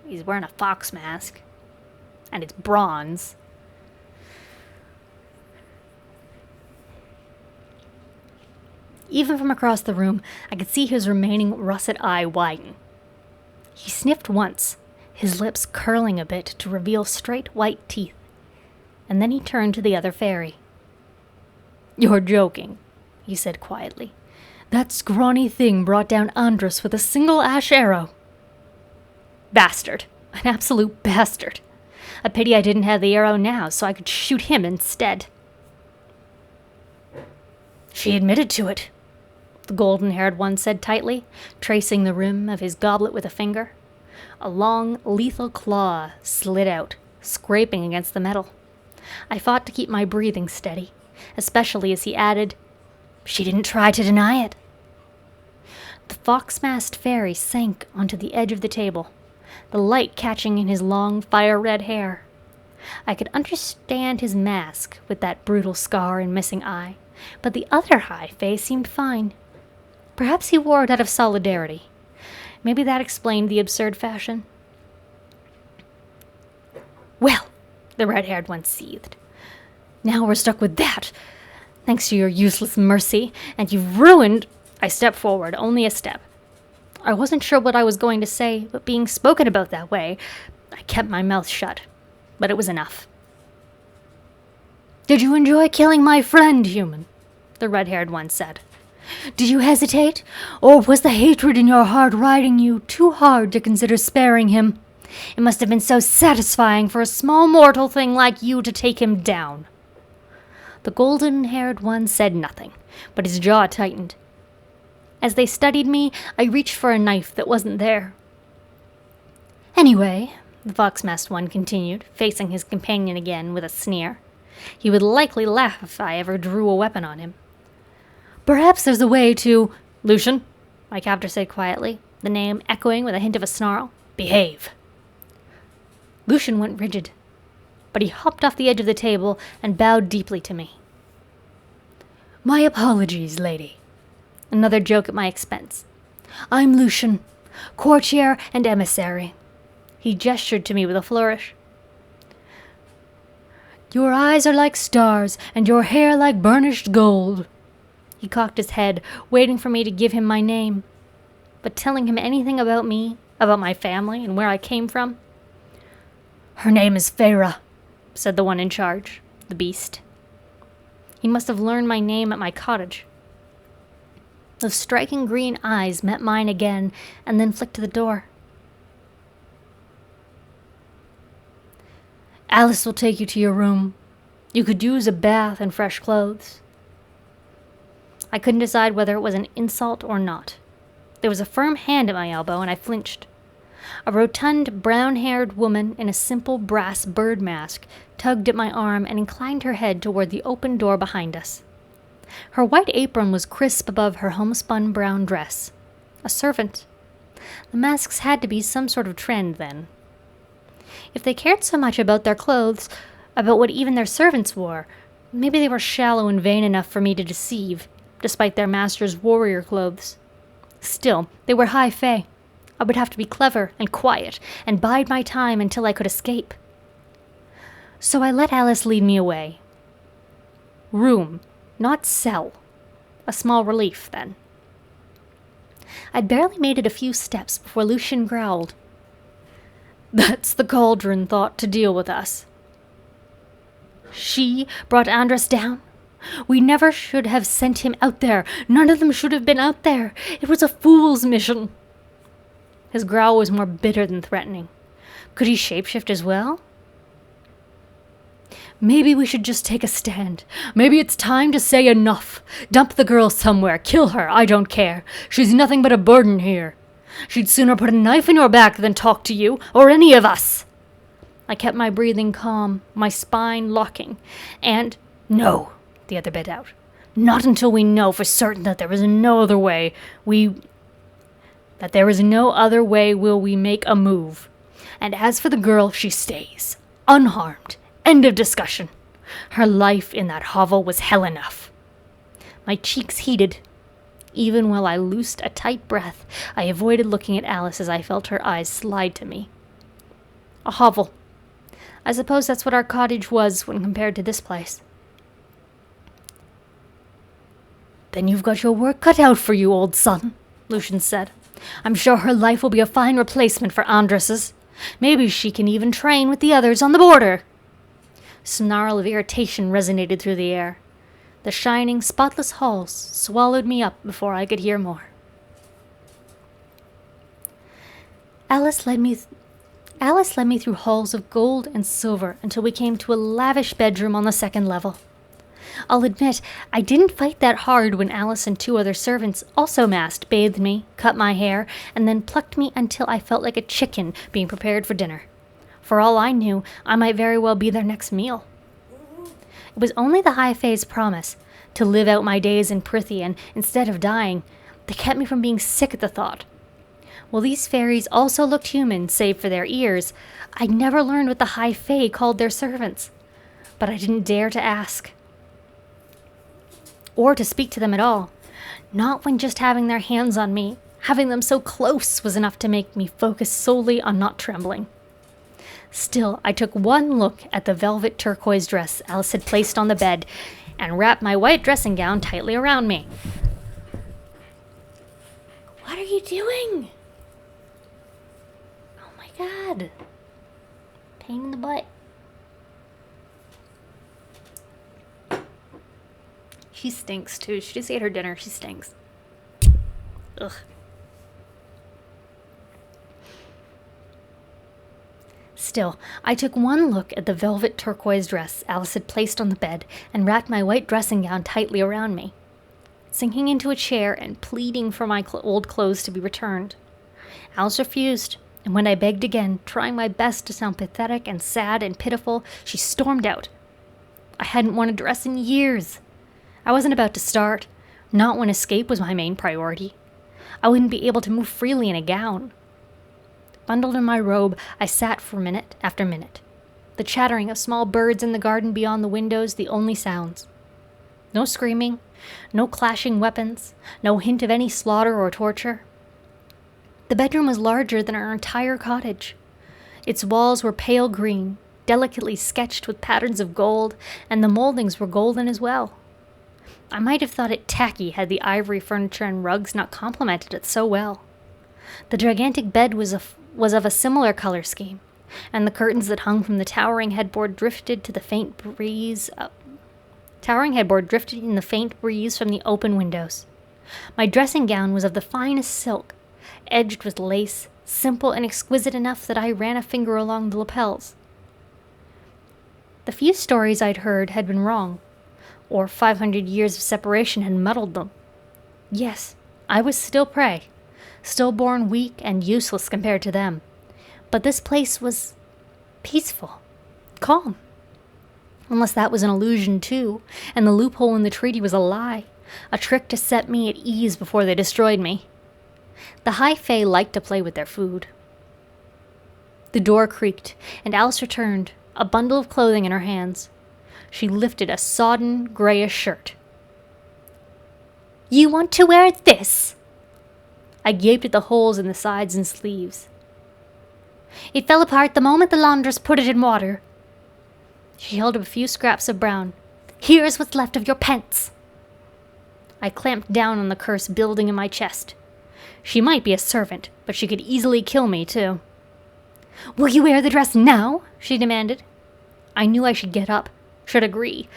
He's wearing a fox mask. And it's bronze. Even from across the room, I could see his remaining russet eye widen. He sniffed once, his lips curling a bit to reveal straight white teeth, and then he turned to the other fairy. You're joking, he said quietly. That scrawny thing brought down Andras with a single ash arrow. Bastard. An absolute bastard. A pity I didn't have the arrow now, so I could shoot him instead. She admitted to it, the golden-haired one said tightly, tracing the rim of his goblet with a finger. A long, lethal claw slid out, scraping against the metal. I fought to keep my breathing steady, especially as he added, She didn't try to deny it. The fox-masked fairy sank onto the edge of the table, the light catching in his long, fire-red hair. I could understand his mask with that brutal scar and missing eye, but the other high face seemed fine. Perhaps he wore it out of solidarity. Maybe that explained the absurd fashion. Well, the red-haired one seethed. Now we're stuck with that. Thanks to your useless mercy, and you've ruined... I stepped forward, only a step. I wasn't sure what I was going to say, but being spoken about that way, I kept my mouth shut. But it was enough. Did you enjoy killing my friend, human? The red-haired one said. Did you hesitate, or was the hatred in your heart riding you too hard to consider sparing him? It must have been so satisfying for a small mortal thing like you to take him down. The golden-haired one said nothing, but his jaw tightened. As they studied me, I reached for a knife that wasn't there. Anyway, the fox-masked one continued, facing his companion again with a sneer. He would likely laugh if I ever drew a weapon on him. Perhaps there's a way to... Lucian, my captor said quietly, the name echoing with a hint of a snarl. Behave. Lucian went rigid, but he hopped off the edge of the table and bowed deeply to me. My apologies, lady. Another joke at my expense. I'm Lucian, courtier and emissary. He gestured to me with a flourish. Your eyes are like stars, and your hair like burnished gold. He cocked his head, waiting for me to give him my name. But telling him anything about me, about my family, and where I came from? Her name is Feyre, said the one in charge, the beast. He must have learned my name at my cottage. Those striking green eyes met mine again, and then flicked to the door. Alice will take you to your room. You could use a bath and fresh clothes. I couldn't decide whether it was an insult or not. There was a firm hand at my elbow, and I flinched. A rotund, brown-haired woman in a simple brass bird mask tugged at my arm and inclined her head toward the open door behind us. Her white apron was crisp above her homespun brown dress. A servant. The masks had to be some sort of trend, then. If they cared so much about their clothes, about what even their servants wore, maybe they were shallow and vain enough for me to deceive, despite their master's warrior clothes. Still, they were high fae. I would have to be clever and quiet and bide my time until I could escape. So I let Alice lead me away. Room, not cell. A small relief, then. I'd barely made it a few steps before Lucian growled. That's the cauldron thought to deal with us. She brought Andras down? We never should have sent him out there. None of them should have been out there. It was a fool's mission. His growl was more bitter than threatening. Could he shapeshift as well? Maybe we should just take a stand. Maybe it's time to say enough. Dump the girl somewhere. Kill her. I don't care. She's nothing but a burden here. She'd sooner put a knife in your back than talk to you, or any of us. I kept my breathing calm, my spine locking, and... No, the other bit out. Not until we know for certain that there is no other way will we make a move. And as for the girl, she stays. Unharmed. End of discussion. Her life in that hovel was hell enough. My cheeks heated. Even while I loosed a tight breath, I avoided looking at Alice as I felt her eyes slide to me. A hovel. I suppose that's what our cottage was when compared to this place. Then you've got your work cut out for you, old son, Lucian said. I'm sure her life will be a fine replacement for Andras's. Maybe she can even train with the others on the border. Snarl of irritation resonated through the air. The shining, spotless halls swallowed me up before I could hear more. Alice led me through halls of gold and silver until we came to a lavish bedroom on the second level. I'll admit, I didn't fight that hard when Alice and 2 other servants, also masked, bathed me, cut my hair, and then plucked me until I felt like a chicken being prepared for dinner. For all I knew, I might very well be their next meal. It was only the High Fae's promise to live out my days in Prythia, and instead of dying, they kept me from being sick at the thought. While these fairies also looked human, save for their ears, I never learned what the High Fae called their servants. But I didn't dare to ask. Or to speak to them at all. Not when just having their hands on me, having them so close, was enough to make me focus solely on not trembling. Still, I took one look at the velvet turquoise dress Alice had placed on the bed and wrapped my white dressing gown tightly around me. What are you doing? Oh my god. Pain in the butt. She stinks too. She just ate her dinner. She stinks. Ugh. Still, I took one look at the velvet turquoise dress Alice had placed on the bed and wrapped my white dressing gown tightly around me, sinking into a chair and pleading for my old clothes to be returned. Alice refused, and when I begged again, trying my best to sound pathetic and sad and pitiful, she stormed out. I hadn't worn a dress in years. I wasn't about to start, not when escape was my main priority. I wouldn't be able to move freely in a gown. Bundled in my robe, I sat for minute after minute, the chattering of small birds in the garden beyond the windows the only sounds. No screaming, no clashing weapons, no hint of any slaughter or torture. The bedroom was larger than our entire cottage. Its walls were pale green, delicately sketched with patterns of gold, and the moldings were golden as well. I might have thought it tacky had the ivory furniture and rugs not complemented it so well. The gigantic bed was of a similar color scheme, and the curtains that hung from the towering headboard drifted in the faint breeze from the open windows. My dressing gown was of the finest silk, edged with lace, simple and exquisite enough that I ran a finger along the lapels. The few stories I'd heard had been wrong, or 500 years of separation had muddled them. Yes, I was still prey, stillborn, weak, and useless compared to them. But this place was peaceful, calm. Unless that was an illusion too, and the loophole in the treaty was a lie, a trick to set me at ease before they destroyed me. The High Fae liked to play with their food. The door creaked, and Alice returned, a bundle of clothing in her hands. She lifted a sodden, grayish shirt. "You want to wear this?" I gaped at the holes in the sides and sleeves. "It fell apart the moment the laundress put it in water." She held up a few scraps of brown. "Here's what's left of your pence." I clamped down on the curse building in my chest. She might be a servant, but she could easily kill me, too. "Will you wear the dress now?" she demanded. I knew I should get up, should agree,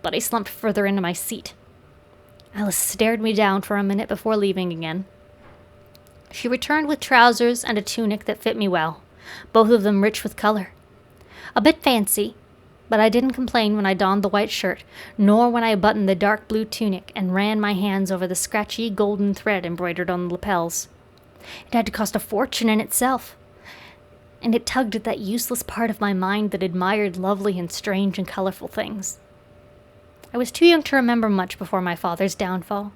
but I slumped further into my seat. Alice stared me down for a minute before leaving again. She returned with trousers and a tunic that fit me well, both of them rich with color. A bit fancy, but I didn't complain when I donned the white shirt, nor when I buttoned the dark blue tunic and ran my hands over the scratchy golden thread embroidered on the lapels. It had to cost a fortune in itself, and it tugged at that useless part of my mind that admired lovely and strange and colorful things. I was too young to remember much before my father's downfall.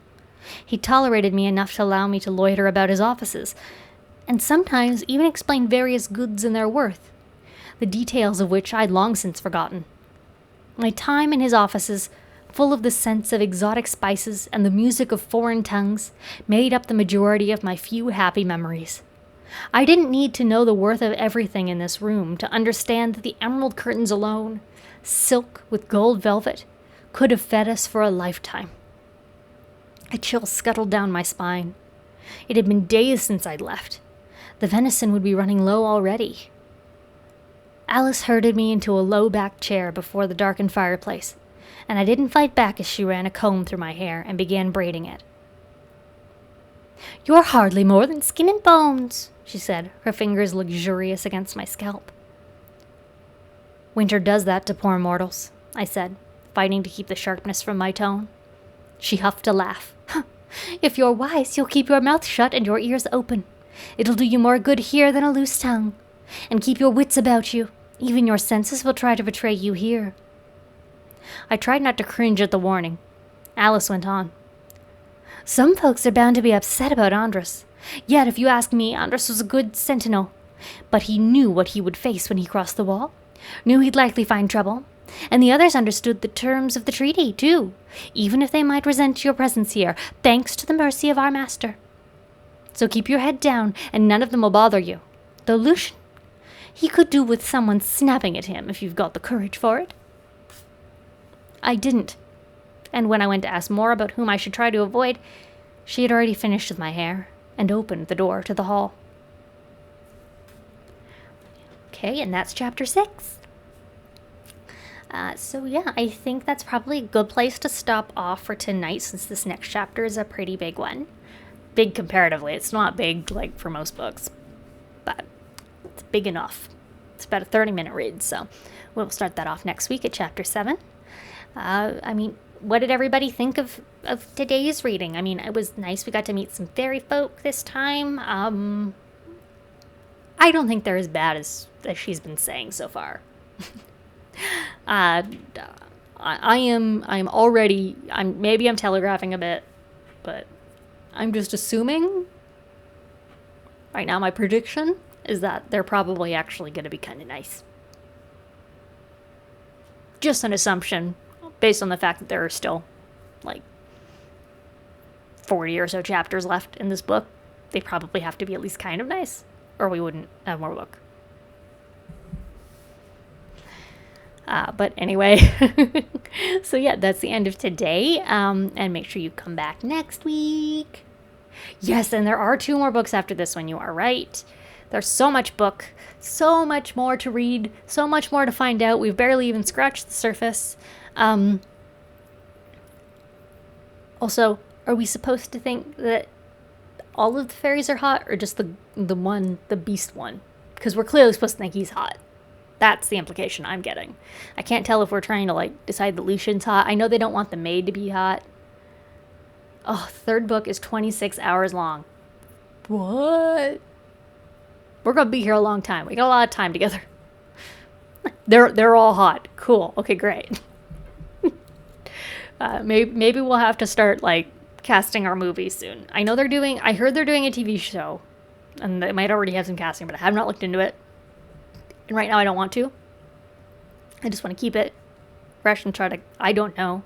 He tolerated me enough to allow me to loiter about his offices, and sometimes even explain various goods and their worth, the details of which I'd long since forgotten. My time in his offices, full of the scents of exotic spices and the music of foreign tongues, made up the majority of my few happy memories. I didn't need to know the worth of everything in this room to understand that the emerald curtains alone, silk with gold velvet, could have fed us for a lifetime. A chill scuttled down my spine. It had been days since I'd left. The venison would be running low already. Alice herded me into a low-backed chair before the darkened fireplace, and I didn't fight back as she ran a comb through my hair and began braiding it. "You're hardly more than skin and bones," she said, her fingers luxurious against my scalp. "Winter does that to poor mortals," I said, fighting to keep the sharpness from my tone. She huffed a laugh. "If you're wise, you'll keep your mouth shut and your ears open. It'll do you more good here than a loose tongue. And keep your wits about you. Even your senses will try to betray you here." I tried not to cringe at the warning. Alice went on. "Some folks are bound to be upset about Andras. Yet, if you ask me, Andras was a good sentinel. But he knew what he would face when he crossed the wall. Knew he'd likely find trouble. And the others understood the terms of the treaty, too, even if they might resent your presence here, thanks to the mercy of our master. So keep your head down, and none of them will bother you. Though Lucian, he could do with someone snapping at him if you've got the courage for it." I didn't. And when I went to ask more about whom I should try to avoid, she had already finished with my hair and opened the door to the hall. Okay, and that's chapter 6. So yeah, I think that's probably a good place to stop off for tonight, since this next chapter is a pretty big one. Big comparatively. It's not big like for most books, but it's big enough. It's about a 30-minute read, so we'll start that off next week at chapter 7. What did everybody think of today's reading? I mean, it was nice. We got to meet some fairy folk this time. I don't think they're as bad as she's been saying so far. Maybe I'm telegraphing a bit, but I'm just assuming right now my prediction is that they're probably actually going to be kind of nice. Just an assumption based on the fact that there are still like 40 or so chapters left in this book. They probably have to be at least kind of nice, or we wouldn't have more book. But anyway, so yeah, that's the end of today. And make sure you come back next week. Yes, and there are 2 more books after this one. You are right. There's so much book, so much more to read, so much more to find out. We've barely even scratched the surface. Also, are we supposed to think that all of the fairies are hot, or just the beast one? Because we're clearly supposed to think he's hot. That's the implication I'm getting. I can't tell if we're trying to decide that Lucian's hot. I know they don't want the maid to be hot. Oh, 3rd book is 26 hours long. What? We're gonna be here a long time. We got a lot of time together. They're all hot. Cool. Okay, great. Maybe we'll have to start casting our movies soon. I heard they're doing a TV show, and they might already have some casting, but I have not looked into it. And right now I don't want to. I just want to keep it fresh and I don't know.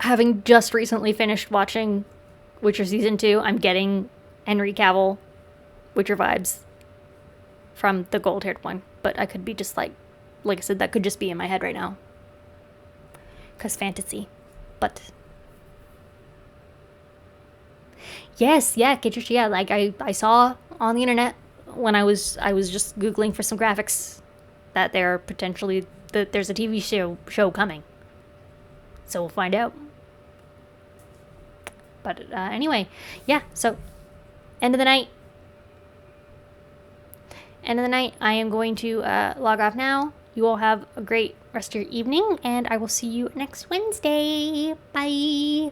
Having just recently finished watching Witcher Season 2, I'm getting Henry Cavill Witcher vibes from the gold-haired one. But I could be just like I said, that could just be in my head right now. 'Cause fantasy. But yes, yeah, I saw on the internet when I was just Googling for some graphics that there's a TV show coming. So we'll find out. But anyway, yeah, so end of the night, I am going to log off now. You all have a great rest of your evening, and I will see you next Wednesday. Bye.